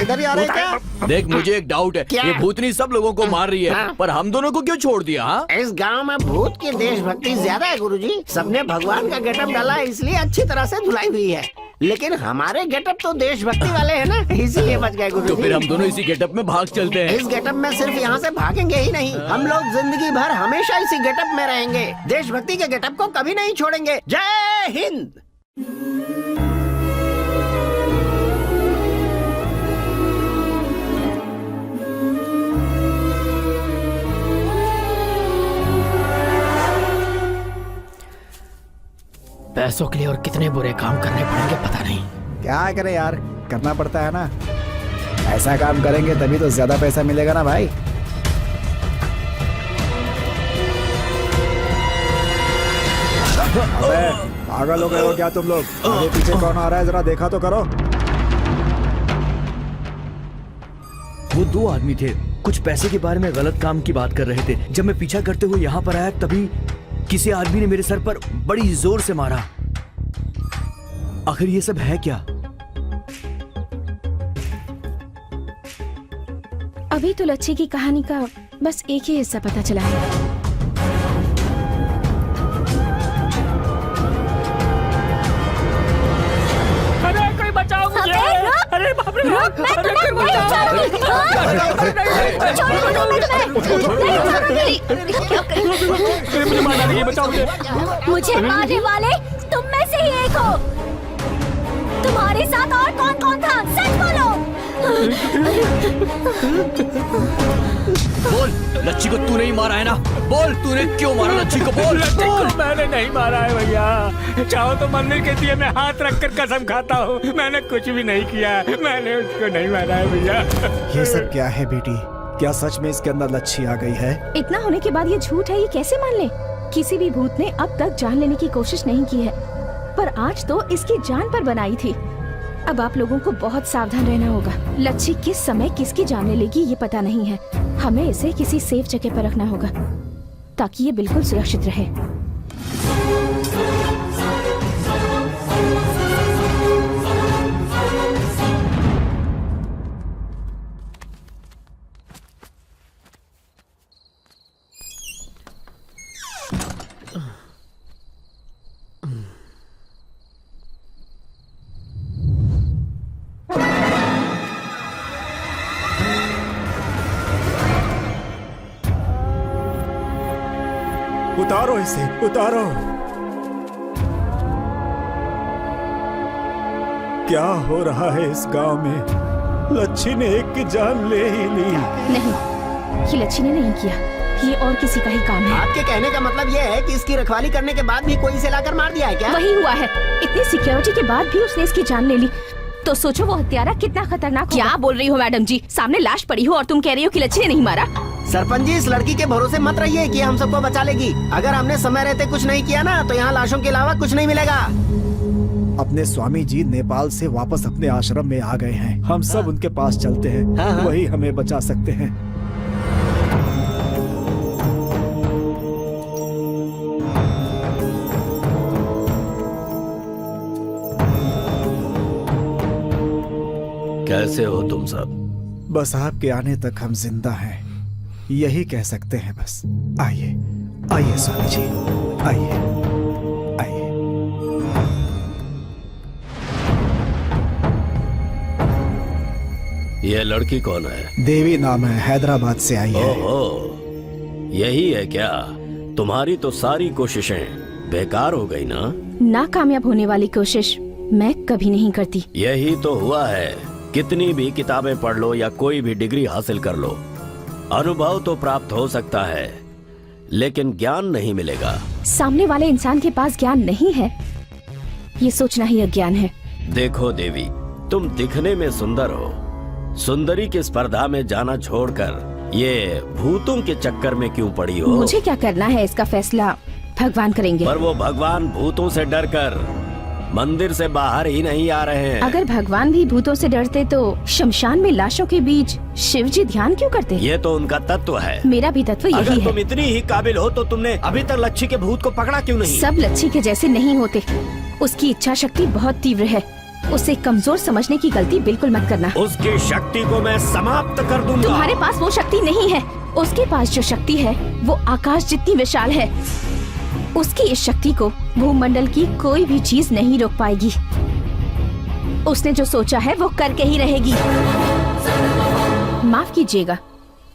इधर ही आ रहे हैं क्या? देख, मुझे एक डाउट है, क्या? ये भूतनी सब लोगों को मार रही है, पर हम दोनों को क्यों छोड़ दिया? हाँ? इस गांव में भूत की देशभक्ति ज्यादा है गुरुजी। सबने भगवान का गेटअप डाला है, इसलिए अच्छी तरह से धुलाई हुई है। लेकिन हमारे गेटअप तो देशभक्ति वाले हैं ना, इसीलिए बच गए गुरुजी। तो फिर हम दोनों इसी गेटअप में भाग चलते हैं। इस गेटअप में सिर्फ यहाँ से भागेंगे ही नहीं, हम लोग जिंदगी भर हमेशा इसी गेटअप में रहेंगे। देशभक्ति के गेटअप को कभी नहीं छोड़ेंगे। जय हिंद। पैसों के लिए और कितने बुरे काम करने पड़ेंगे पता नहीं। क्या करें यार, करना पड़ता है ना। ऐसा काम करेंगे तभी तो ज्यादा पैसा मिलेगा ना भाई। अबे पागल हो गए हो क्या तुम लोग? आगे पीछे कौन आ रहा है, जरा देखा तो करो। वो दो आदमी थे, कुछ पैसे के बारे में गलत काम की बात कर रहे थे। जब मैं पीछा करते हुए यहाँ पर आया, तभी किसी आदमी ने मेरे सर पर बड़ी जोर से मारा। आखिर ये सब है क्या? अभी तो लच्छी की कहानी का बस एक ही हिस्सा पता चला है। अरे कोई बचाओ मुझे! अरे बाप रे! रुक, मैं तुम्हें नहीं छोड़ूंगी। मुझे मारना नहीं है, बचाओ मुझे! मुझे मारने वाले तुम में से ही एक हो। तुम्हारे साथ और कौन कौन था, सच बोलो। बोल, लच्छी को तूने ही मारा है ना? बोल, तूने क्यों मारा लच्छी को? बोल, बोल। मैंने नहीं मारा है भैया। चाहो तो मंदिर के दिए में हाथ रखकर कसम खाता हूँ, मैंने कुछ भी नहीं किया, मैंने उसको नहीं मारा है भैया। ये सब क्या है बेटी? क्या सच में इसके अंदर लच्छी आ गई है? इतना होने के बाद ये झूठ है, ये कैसे मान ले? किसी भी भूत ने अब तक जान लेने की कोशिश नहीं की है, पर आज तो इसकी जान पर बनाई थी। अब आप लोगों को बहुत सावधान रहना होगा। लच्छी किस समय किसकी जान ले लेगी ये पता नहीं है। हमें इसे किसी सेफ जगह पर रखना होगा ताकि ये बिल्कुल सुरक्षित रहे। उतारो इसे, उतारो। क्या हो रहा है इस गांव में? लच्छी ने एक की जान ले ही ली। नहीं, ये लच्छी ने नहीं किया, ये और किसी का ही काम है। आपके कहने का मतलब ये है कि इसकी रखवाली करने के बाद भी कोई इसे लाकर मार दिया है क्या? वही हुआ है। इतनी सिक्योरिटी के बाद भी उसने इसकी जान ले ली, तो सोचो वो हत्यारा कितना खतरनाक। क्या बोल रही हो मैडम जी? सामने लाश पड़ी हो और तुम कह रही हो कि लच्छी ने नहीं मारा? सरपंच जी, इस लड़की के भरोसे मत रहिए कि हम सबको बचा लेगी। अगर हमने समय रहते कुछ नहीं किया ना, तो यहाँ लाशों के अलावा कुछ नहीं मिलेगा। अपने स्वामी जी नेपाल से वापस अपने आश्रम में आ गए हैं। हम सब उनके पास चलते हैं, वही हमें बचा सकते हैं। कैसे हो तुम सब? बस आपके आने तक हम जिंदा हैं, यही कह सकते हैं बस। आइए, आइए स्वामी जी, आइए, आइए। ये लड़की कौन है? देवी नाम है, हैदराबाद से आई है। ओहो, यही है क्या? तुम्हारी तो सारी कोशिशें बेकार हो गई ना? नाकामयाब होने वाली कोशिश मैं कभी नहीं करती। यही तो हुआ है। कितनी भी किताबें पढ़ लो या कोई भी डिग्री हासिल कर लो, अनुभव तो प्राप्त हो सकता है, लेकिन ज्ञान नहीं मिलेगा। सामने वाले इंसान के पास ज्ञान नहीं है, ये सोचना ही अज्ञान है। देखो देवी, तुम दिखने में सुंदर हो, सुंदरी की स्पर्धा में जाना छोड़कर ये भूतों के चक्कर में क्यों पड़ी हो? मुझे क्या करना है इसका फैसला भगवान करेंगे। पर वो भगवान भूतों से डरकर मंदिर से बाहर ही नहीं आ रहे हैं। अगर भगवान भी भूतों से डरते तो शमशान में लाशों के बीच शिव जी ध्यान क्यों करते? ये तो उनका तत्व है। मेरा भी तत्व यही अगर है। तुम इतनी ही काबिल हो तो तुमने अभी तक लच्छी के भूत को पकड़ा क्यों नहीं? सब लच्छी के जैसे नहीं होते। उसकी इच्छा शक्ति बहुत तीव्र है, उसे कमजोर समझने की गलती बिल्कुल मत करना। उसकी शक्ति को मैं समाप्त कर दूंगा। तुम्हारे पास वो शक्ति नहीं है। उसके पास जो शक्ति है वो आकाश जितनी विशाल है। उसकी इस शक्ति को भूमंडल की कोई भी चीज नहीं रोक पाएगी। उसने जो सोचा है वो करके ही रहेगी। माफ कीजिएगा,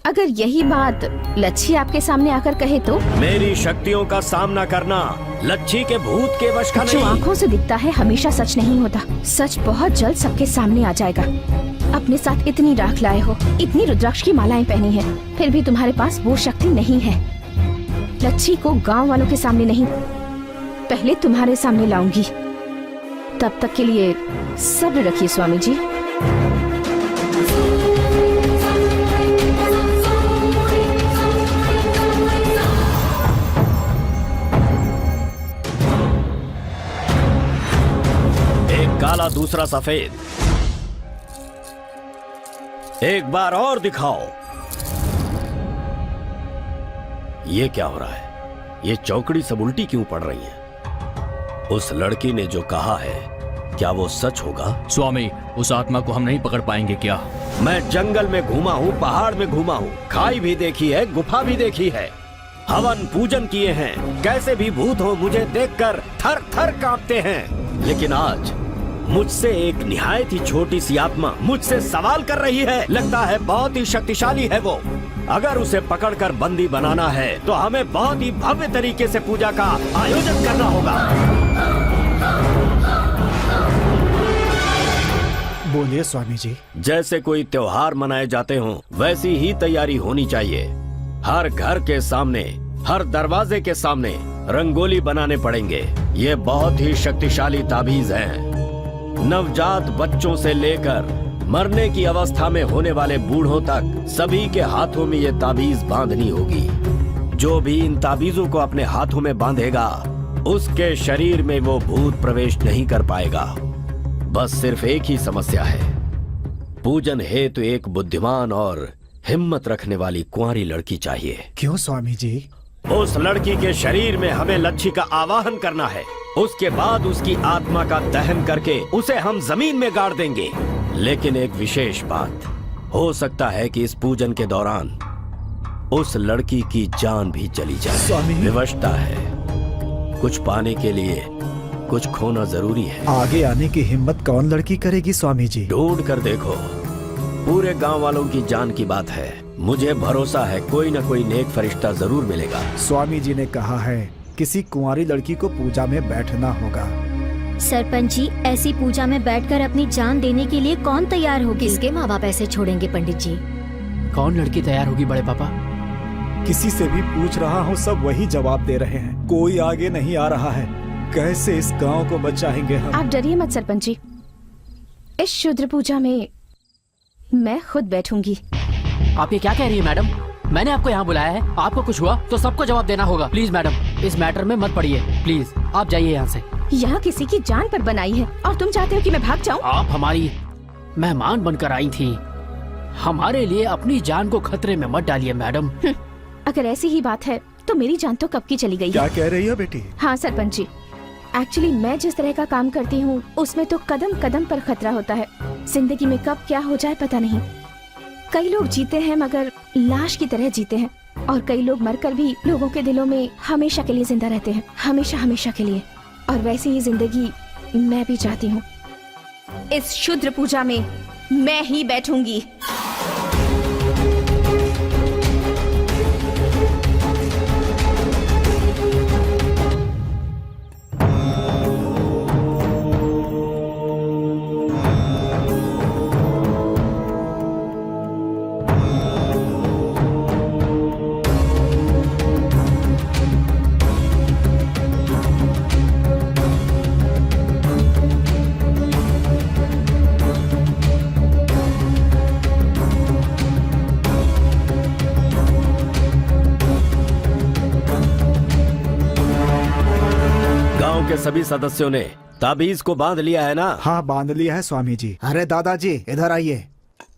अगर यही बात लच्छी आपके सामने आकर कहे तो? मेरी शक्तियों का सामना करना लच्छी के भूत के वश का जो नहीं। आँखों से दिखता है हमेशा सच नहीं होता। सच बहुत जल्द सबके सामने आ जाएगा। अपने साथ इतनी राख लाए हो, इतनी रुद्राक्ष की मालाएं पहनी है, फिर भी तुम्हारे पास वो शक्ति नहीं है। लच्छी को गांव वालों के सामने नहीं, पहले तुम्हारे सामने लाऊंगी। तब तक के लिए सब्र रखिए स्वामी जी। एक काला दूसरा सफेद, एक बार और दिखाओ। ये क्या हो रहा है? ये चौकड़ी सब उल्टी क्यों पड़ रही है? उस लड़की ने जो कहा है, क्या वो सच होगा? स्वामी, उस आत्मा को हम नहीं पकड़ पाएंगे क्या? मैं जंगल में घूमा हूँ, पहाड़ में घूमा हूँ, खाई भी देखी है, गुफा भी देखी है, हवन पूजन किए हैं। कैसे भी भूत हो मुझे देखकर थर थर कांपते हैं। लेकिन आज मुझसे एक निहायत ही छोटी सी आत्मा मुझसे सवाल कर रही है। लगता है बहुत ही शक्तिशाली है वो। अगर उसे पकड़कर बंदी बनाना है तो हमें बहुत ही भव्य तरीके से पूजा का आयोजन करना होगा। बोलिए स्वामी जी। जैसे कोई त्योहार मनाए जाते हों, वैसी ही तैयारी होनी चाहिए। हर घर के सामने, हर दरवाजे के सामने रंगोली बनाने पड़ेंगे। ये बहुत ही शक्तिशाली ताबीज हैं। नवजात बच्चों से लेकर मरने की अवस्था में होने वाले बूढ़ों तक सभी के हाथों में ये ताबीज बांधनी होगी। जो भी इन ताबीजों को अपने हाथों में बांधेगा, उसके शरीर में वो भूत प्रवेश नहीं कर पाएगा। बस सिर्फ एक ही समस्या है, पूजन हेतु एक बुद्धिमान और हिम्मत रखने वाली कुंवारी लड़की चाहिए। क्यों स्वामी जी? उस लड़की के शरीर में हमें लच्छी का आवाहन करना है। उसके बाद उसकी आत्मा का दहन करके उसे हम जमीन में गाड़ देंगे। लेकिन एक विशेष बात, हो सकता है कि इस पूजन के दौरान उस लड़की की जान भी चली जाए। स्वामी, विवशता है, कुछ पाने के लिए कुछ खोना जरूरी है। आगे आने की हिम्मत कौन लड़की करेगी स्वामी जी? ढूंढ कर देखो, पूरे गांव वालों की जान की बात है। मुझे भरोसा है कोई न कोई नेक फरिश्ता जरूर मिलेगा। स्वामी जी ने कहा है किसी कुंवारी लड़की को पूजा में बैठना होगा। सरपंच जी, ऐसी पूजा में बैठकर अपनी जान देने के लिए कौन तैयार होगी? किसके माँ बाप ऐसे छोड़ेंगे पंडित जी? कौन लड़की तैयार होगी बड़े पापा? किसी से भी पूछ रहा हूँ, सब वही जवाब दे रहे हैं। कोई आगे नहीं आ रहा है। कैसे इस गांव को बचाएंगे हम? आप डरिए मत सरपंच जी, इस शूद्र पूजा में मैं खुद बैठूंगी। आप ये क्या कह रही है मैडम? मैंने आपको यहाँ बुलाया है, आपको कुछ हुआ तो सबको जवाब देना होगा। प्लीज मैडम, इस मैटर में मत पड़िए। प्लीज आप जाइए यहाँ से। यहाँ किसी की जान पर बनाई है और तुम चाहते हो कि मैं भाग जाऊँ? आप हमारी मेहमान बनकर आई थी, हमारे लिए अपनी जान को खतरे में मत डालिए मैडम। अगर ऐसी ही बात है तो मेरी जान तो कब की चली गई है। क्या कह रही है बेटी? हाँ सरपंच जी, एक्चुअली मैं जिस तरह का काम करती हूँ उसमें तो कदम कदम पर खतरा होता है। जिंदगी में कब क्या हो जाए पता नहीं। कई लोग जीते हैं मगर लाश की तरह जीते हैं, और कई लोग मरकर भी लोगों के दिलों में हमेशा के लिए जिंदा रहते हैं, हमेशा हमेशा के लिए। और वैसी ही जिंदगी मैं भी चाहती हूँ। इस शुद्र पूजा में मैं ही बैठूंगी। के सभी सदस्यों ने ताबीज को बांध लिया है ना? हाँ, बांध लिया है स्वामी जी। अरे दादाजी इधर आइए,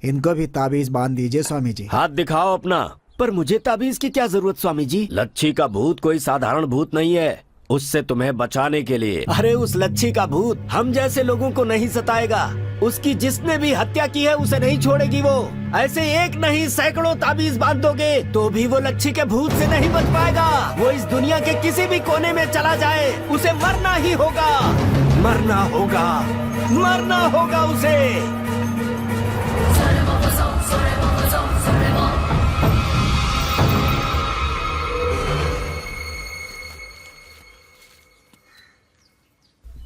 इनको भी ताबीज बांध दीजिए स्वामी जी। हाथ दिखाओ अपना। पर मुझे ताबीज की क्या जरूरत स्वामी जी? लच्छी का भूत कोई साधारण भूत नहीं है, उससे तुम्हें बचाने के लिए। अरे उस लच्छी का भूत हम जैसे लोगों को नहीं सताएगा। उसकी जिसने भी हत्या की है उसे नहीं छोड़ेगी वो। ऐसे एक नहीं सैकड़ों ताबीज बांध दोगे तो भी वो लच्छी के भूत से नहीं बच पाएगा। वो इस दुनिया के किसी भी कोने में चला जाए उसे मरना ही होगा, मरना होगा, मरना होगा उसे।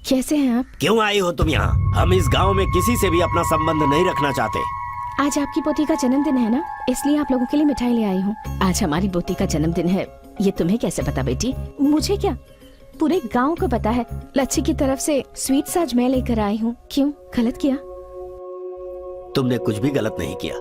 कैसे हैं आप? क्यों आई हो तुम यहाँ? हम इस गांव में किसी से भी अपना संबंध नहीं रखना चाहते। आज आपकी पोती का जन्मदिन है ना, इसलिए आप लोगों के लिए मिठाई ले आई हूँ। आज हमारी पोती का जन्मदिन है, ये तुम्हें कैसे पता बेटी? मुझे क्या, पूरे गांव को पता है। लच्छी की तरफ से स्वीट्स आज मैं लेकर आई हूँ। क्यों, गलत किया? तुमने कुछ भी गलत नहीं किया,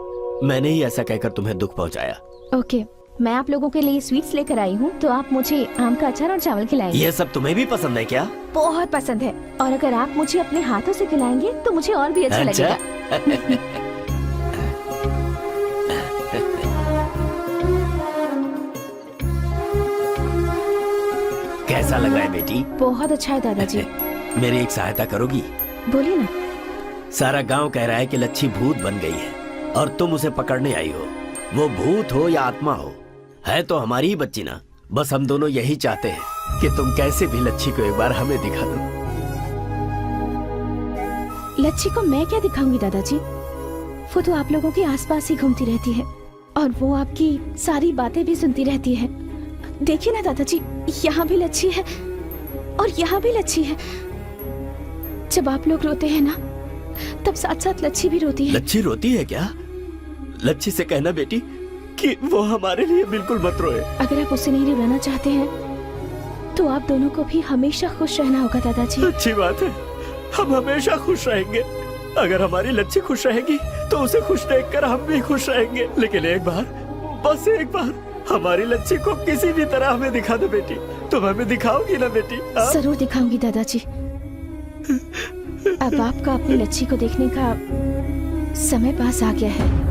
मैंने ही ऐसा कहकर तुम्हें दुख पहुँचाया। ओके, मैं आप लोगों के लिए स्वीट्स लेकर आई हूँ, तो आप मुझे आम का अचार और चावल खिलाएंगे। ये सब तुम्हें भी पसंद है क्या? बहुत पसंद है, और अगर आप मुझे अपने हाथों से खिलाएंगे तो मुझे और भी अच्छा लगेगा। कैसा लगा है बेटी? बहुत अच्छा है दादाजी। मेरी एक सहायता करोगी? बोलिए ना। सारा गांव कह रहा है कि लच्छी भूत बन गई है और तुम उसे पकड़ने आई हो। वो भूत हो या आत्मा हो, है तो हमारी ही बच्ची ना। बस हम दोनों यही चाहते हैं कि तुम कैसे भी लच्छी को एक बार हमें दिखा दो। लच्छी को मैं क्या दिखाऊंगी दादाजी? वो तो आप लोगों के आसपास ही घूमती रहती है और वो आपकी सारी बातें भी सुनती रहती है। देखिए ना दादाजी, यहाँ भी लच्छी है और यहाँ भी लच्छी है। जब आप लोग रोते हैं ना तब साथ साथ लच्छी भी रोती है। लच्छी रोती है क्या? लच्छी से कहना बेटी कि वो हमारे लिए बिल्कुल मत रोए। अगर आप उसे नहीं रुलाना चाहते हैं तो आप दोनों को भी हमेशा खुश रहना होगा दादाजी। अच्छी बात है, हम हमेशा खुश रहेंगे। अगर हमारी लच्छी खुश रहेगी तो उसे खुश देखकर हम भी खुश रहेंगे। लेकिन एक बार, बस एक बार हमारी लच्छी को किसी भी तरह हमें दिखा दो बेटी। तुम हमें दिखाओगी ना बेटी? जरूर दिखाऊंगी दादाजी। अब आपका अपनी लच्छी को देखने का समय पास आ गया है।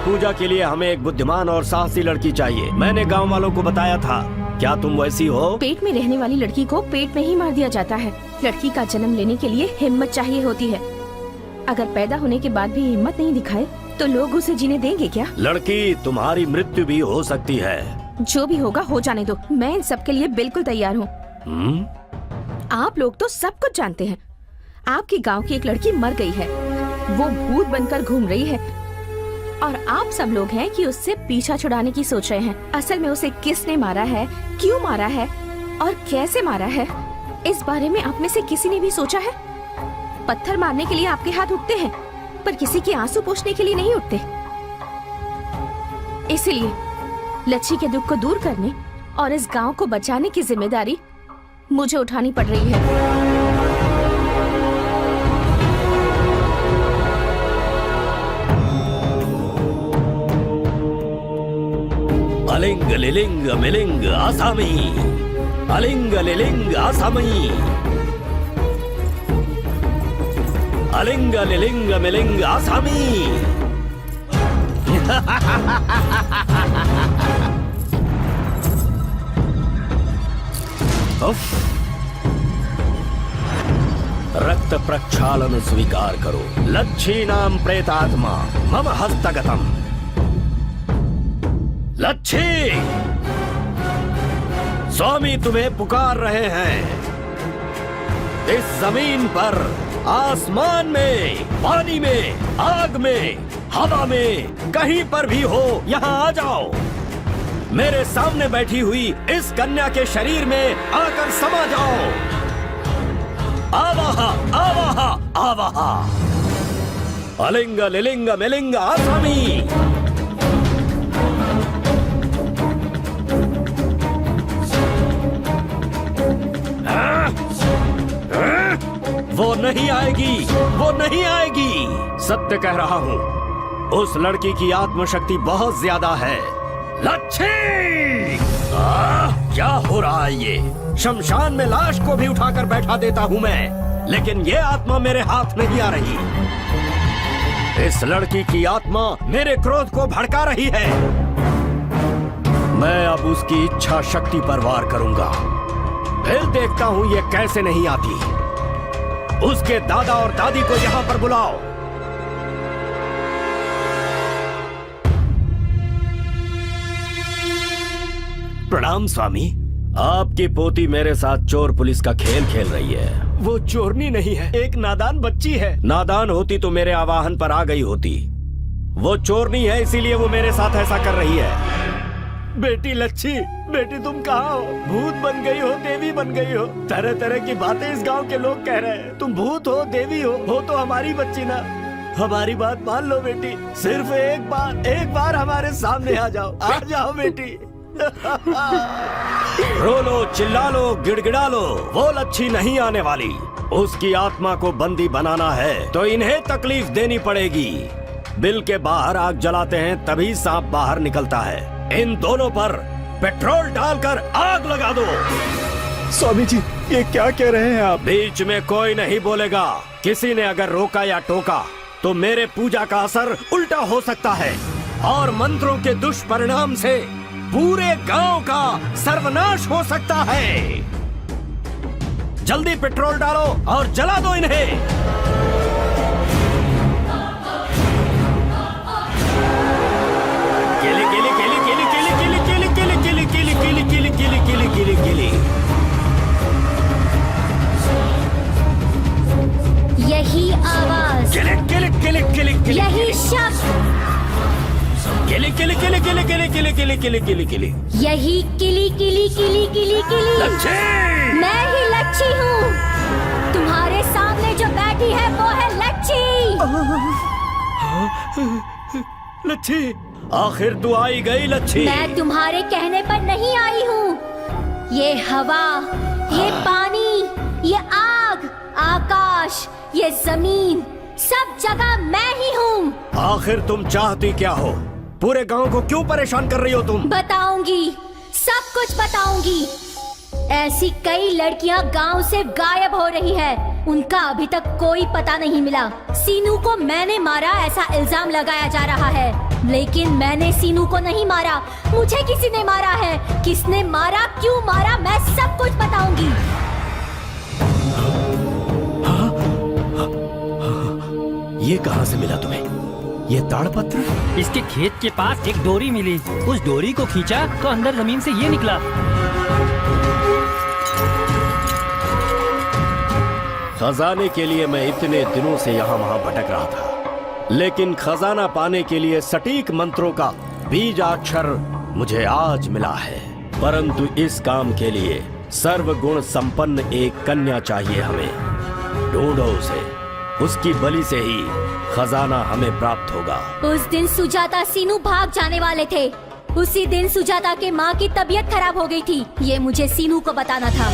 पूजा के लिए हमें एक बुद्धिमान और साहसी लड़की चाहिए। मैंने गांव वालों को बताया था, क्या तुम वैसी हो? पेट में रहने वाली लड़की को पेट में ही मार दिया जाता है। लड़की का जन्म लेने के लिए हिम्मत चाहिए होती है। अगर पैदा होने के बाद भी हिम्मत नहीं दिखाए तो लोग उसे जीने देंगे क्या? लड़की, तुम्हारी मृत्यु भी हो सकती है। जो भी होगा हो जाने दो, मैं इन सब के लिए बिल्कुल तैयार हूँ। आप लोग तो सब कुछ जानते हैं। आपके गाँव की एक लड़की मर गई है, वो भूत बनकर घूम रही है और आप सब लोग हैं कि उससे पीछा छुड़ाने की सोच रहे हैं। असल में उसे किसने मारा है, क्यों मारा है और कैसे मारा है, इस बारे में आप में से किसी ने भी सोचा है? पत्थर मारने के लिए आपके हाथ उठते हैं पर किसी के आंसू पोंछने के लिए नहीं उठते। इसीलिए लच्छी के दुख को दूर करने और इस गांव को बचाने की जिम्मेदारी मुझे उठानी पड़ रही है। अलिंग लिलिंग मिलिंग आसामी, अलिंग लिलिंग आसामी, अलिंग लिलिंग मिलिंग आसामी। रक्त प्रक्षालन स्वीकार करो। लच्छी नाम प्रेतात्मा मम हस्तगतम। लच्छी, स्वामी तुम्हें पुकार रहे हैं। इस जमीन पर, आसमान में, पानी में, आग में, हवा में, कहीं पर भी हो, यहाँ आ जाओ। मेरे सामने बैठी हुई इस कन्या के शरीर में आकर समा जाओ। आवाहा आवाहा आवाहा, अलिंग लिलिंग मिलिंग आसामी। वो नहीं आएगी, वो नहीं आएगी। सत्य कह रहा हूँ, उस लड़की की आत्मशक्ति बहुत ज्यादा है। लच्छी! क्या हो रहा है ये? शमशान में लाश को भी उठाकर बैठा देता हूँ मैं, लेकिन ये आत्मा मेरे हाथ नहीं आ रही। इस लड़की की आत्मा मेरे क्रोध को भड़का रही है। मैं अब उसकी इच्छा शक्ति पर वार करूंगा। फिर देखता हूँ ये कैसे नहीं आती। उसके दादा और दादी को यहाँ पर बुलाओ। प्रणाम स्वामी। आपकी पोती मेरे साथ चोर पुलिस का खेल खेल रही है। वो चोरनी नहीं है, एक नादान बच्ची है। नादान होती तो मेरे आवाहन पर आ गई होती। वो चोरनी है, इसीलिए वो मेरे साथ ऐसा कर रही है। बेटी लच्छी, बेटी तुम कहाँ हो? भूत बन गई हो, देवी बन गई हो। तरह तरह की बातें इस गांव के लोग कह रहे हैं। तुम भूत हो, देवी हो तो हमारी बच्ची ना। हमारी बात मान लो बेटी, सिर्फ एक बार हमारे सामने आ जाओ। आ जाओ बेटी। रो लो, चिल्ला लो, गिड़गिड़ा लो, वो लच्छी नहीं आने वाली। उसकी आत्मा को बंदी बनाना है तो इन्हें तकलीफ देनी पड़ेगी। बिल के बाहर आग जलाते हैं तभी सांप बाहर निकलता है। इन दोनों पर पेट्रोल डालकर आग लगा दो। स्वामी जी, ये क्या कह रहे हैं आप? बीच में कोई नहीं बोलेगा। किसी ने अगर रोका या टोका तो मेरे पूजा का असर उल्टा हो सकता है और मंत्रों के दुष्परिणाम से पूरे गांव का सर्वनाश हो सकता है। जल्दी पेट्रोल डालो और जला दो इन्हें। केली केली केली केली केली केली केली केली केली केली केली केली केली केली केली। यही आवाज, केली केली केली केली केली, यही शब्द, केली केली केली केली केली केली केली केली केली केली, यही किली किली किली किली किली। लच्छी! मैं ही लच्छी हूँ। तुम्हारे सामने जो बैठी है वो है लच्छी। लच्छी, आखिर तू आई गई लच्छी। मैं तुम्हारे कहने पर नहीं आई हूँ। ये हवा, ये पानी, ये आग, आकाश, ये जमीन, सब जगह मैं ही हूँ। आखिर तुम चाहती क्या हो? पूरे गांव को क्यों परेशान कर रही हो तुम? बताऊंगी, सब कुछ बताऊंगी। ऐसी कई लड़कियां गांव से गायब हो रही है, उनका अभी तक कोई पता नहीं मिला। सीनू को मैंने मारा ऐसा इल्जाम लगाया जा रहा है, लेकिन मैंने सीनू को नहीं मारा, मुझे किसी ने मारा है। किसने मारा, क्यों मारा, मैं सब कुछ बताऊंगी। ये कहाँ से मिला तुम्हें? ये ताड़पत्र? इसके खेत के पास एक डोरी मिली, उस डोरी को खींचा तो अंदर जमीन से ये निकला। खजाने के लिए मैं इतने दिनों से यहाँ वहाँ भटक रहा था, लेकिन खजाना पाने के लिए सटीक मंत्रों का बीजाक्षर मुझे आज मिला है। परंतु इस काम के लिए सर्वगुण संपन्न एक कन्या चाहिए हमें। ढूंढो उसे, उसकी बलि से ही खजाना हमें प्राप्त होगा। उस दिन सुजाता सीनू भाग जाने वाले थे। उसी दिन सुजाता के माँ की तबीयत खराब हो गई थी। ये मुझे सीनू को बताना था।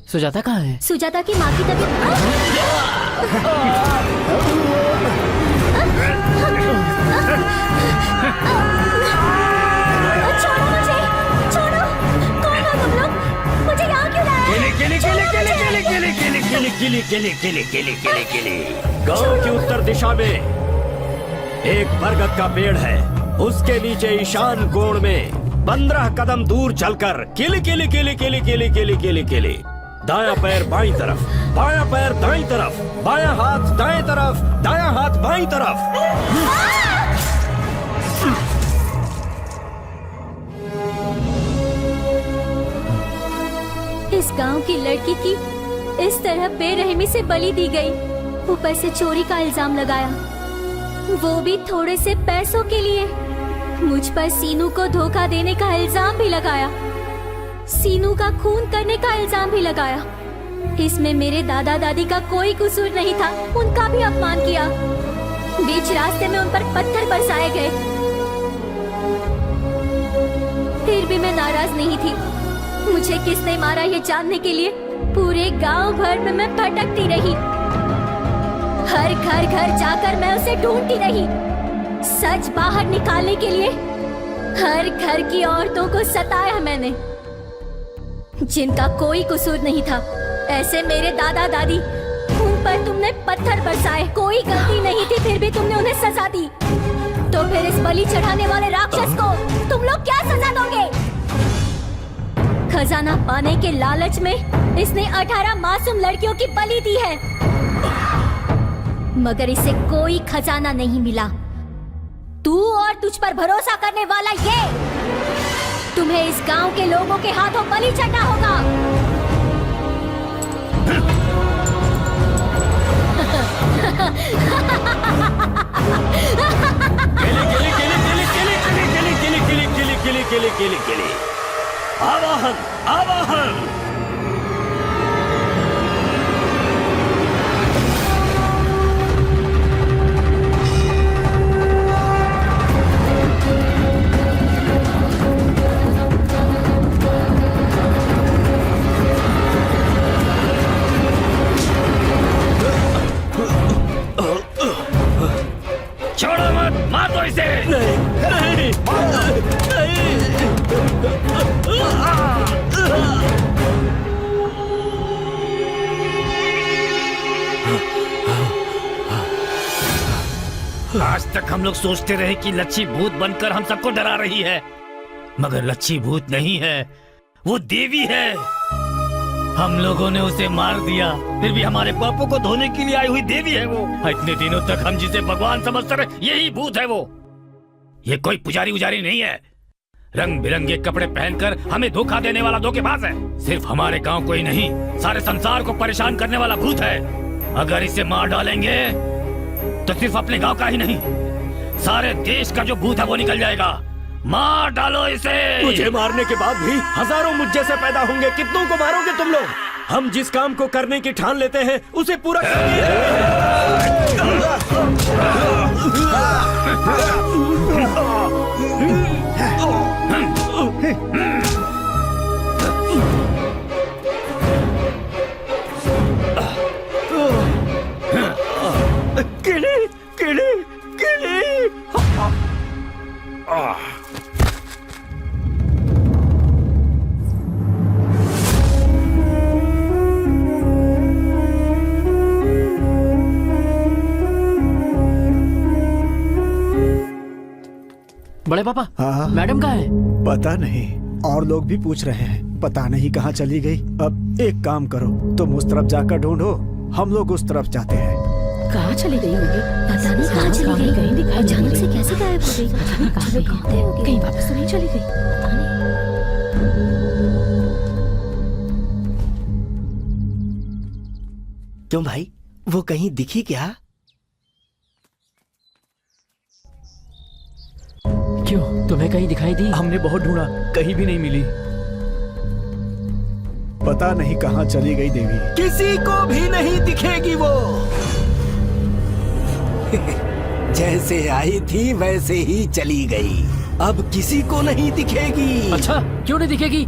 सुजाता कहाँ है? सुजाता की माँ की तबीयत छोड़ो मुझे, छोड़ो। कौन हो तुम लोग? मुझे यहाँ क्यों लाया? गांव की उत्तर दिशा में एक बरगद का पेड़ है, उसके नीचे ईशान कोण में 15 कदम दूर चलकर किली किली किली किली किली किली किली किली, दायां पैर बाईं तरफ, बायां पैर दाईं तरफ, बायां हाथ दाएं तरफ, दायां हाथ बाईं तरफ। इस गांव की लड़की की इस तरह बेरहमी से बलि दी गई, ऊपर से चोरी का इल्जाम लगाया, वो भी थोड़े से पैसों के लिए। मुझ पर सीनू को धोखा देने का इल्जाम भी लगाया, सीनू का खून करने का इल्जाम भी लगाया। इसमें मेरे दादा दादी का कोई कसूर नहीं था, उनका भी अपमान किया। बीच रास्ते में उन पर पत्थर बरसाए गए, फिर भी मैं नाराज नहीं थी। मुझे किसने मारा ये जानने के लिए पूरे गांव भर में मैं भटकती रही। हर घर घर जाकर मैं उसे ढूंढती रही। सच बाहर निकालने के लिए हर घर की औरतों को सताया मैंने, जिनका कोई कसूर नहीं था। ऐसे मेरे दादा दादी, उन पर तुमने पत्थर बरसाए, कोई गलती नहीं थी, फिर भी तुमने उन्हें सजा दी। तो फिर इस बलि चढ़ाने वाले राक्षस को तुम लोग क्या सजा दोगे? खजाना पाने के लालच में इसने 18 मासूम लड़कियों की बलि दी है, मगर इसे कोई खजाना नहीं मिला। तू और तुझ पर भरोसा करने वाला ये, तुम्हें इस गांव के लोगों के हाथों बलि चढ़ना होगा। आवाहन आवाहन। छोड़ो मत, मार दो इसे। आज तक हम लोग सोचते रहे कि लच्छी भूत बनकर हम सबको डरा रही है, मगर लच्छी भूत नहीं है, वो देवी है। हम लोगों ने उसे मार दिया, फिर भी हमारे पापों को धोने के लिए आई हुई देवी है वो। इतने दिनों तक हम जिसे भगवान समझते रहे, यही भूत है वो। ये कोई पुजारी उजारी नहीं है, रंग बिरंगे कपड़े पहनकर हमें धोखा देने वाला धोखेबाज है। सिर्फ हमारे गांव को ही नहीं, सारे संसार को परेशान करने वाला भूत है। अगर इसे मार डालेंगे तो सिर्फ अपने गांव का ही नहीं, सारे देश का जो भूत है वो निकल जाएगा। मार डालो इसे। मुझे मारने के बाद भी हजारों मुझ जैसे पैदा होंगे, कितनों को मारोगे तुम लोग? हम जिस काम को करने की ठान लेते हैं उसे पूरा किले किले किले। बड़े पापा, हाँ मैडम कहाँ है? पता नहीं, और लोग भी पूछ रहे हैं, पता नहीं कहाँ चली गई। अब एक काम करो, तुम उस तरफ जाकर ढूंढो, हम लोग उस तरफ जाते हैं। कहाँ चली गई होगी? पता नहीं कहाँ चली गई, दिखाई अचानक से कैसे गायब हो गई? कहीं वापस तो नहीं चली गई? पता नहीं। क्यों भाई, वो कहीं दिखी क्या? क्यों, तुम्हें कहीं दिखाई दी? हमने बहुत ढूंढा, कहीं भी नहीं मिली। पता नहीं कहाँ चली गई देवी। किसी को भी नहीं दिखेगी वो। जैसे आई थी वैसे ही चली गई, अब किसी को नहीं दिखेगी। अच्छा, क्यों नहीं दिखेगी?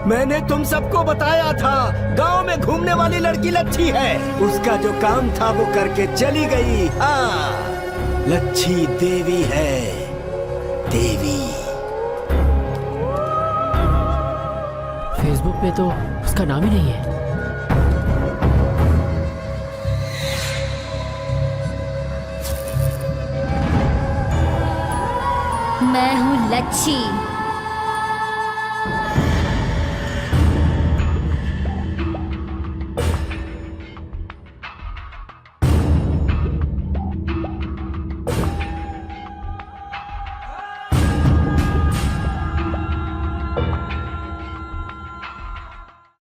मैंने तुम सबको बताया था, गांव में घूमने वाली लड़की लच्छी है। उसका जो काम था वो करके चली गई। हाँ, लच्छी देवी है, देवी। फेसबुक पे तो उसका नाम ही नहीं है। मैं हूँ लच्छी,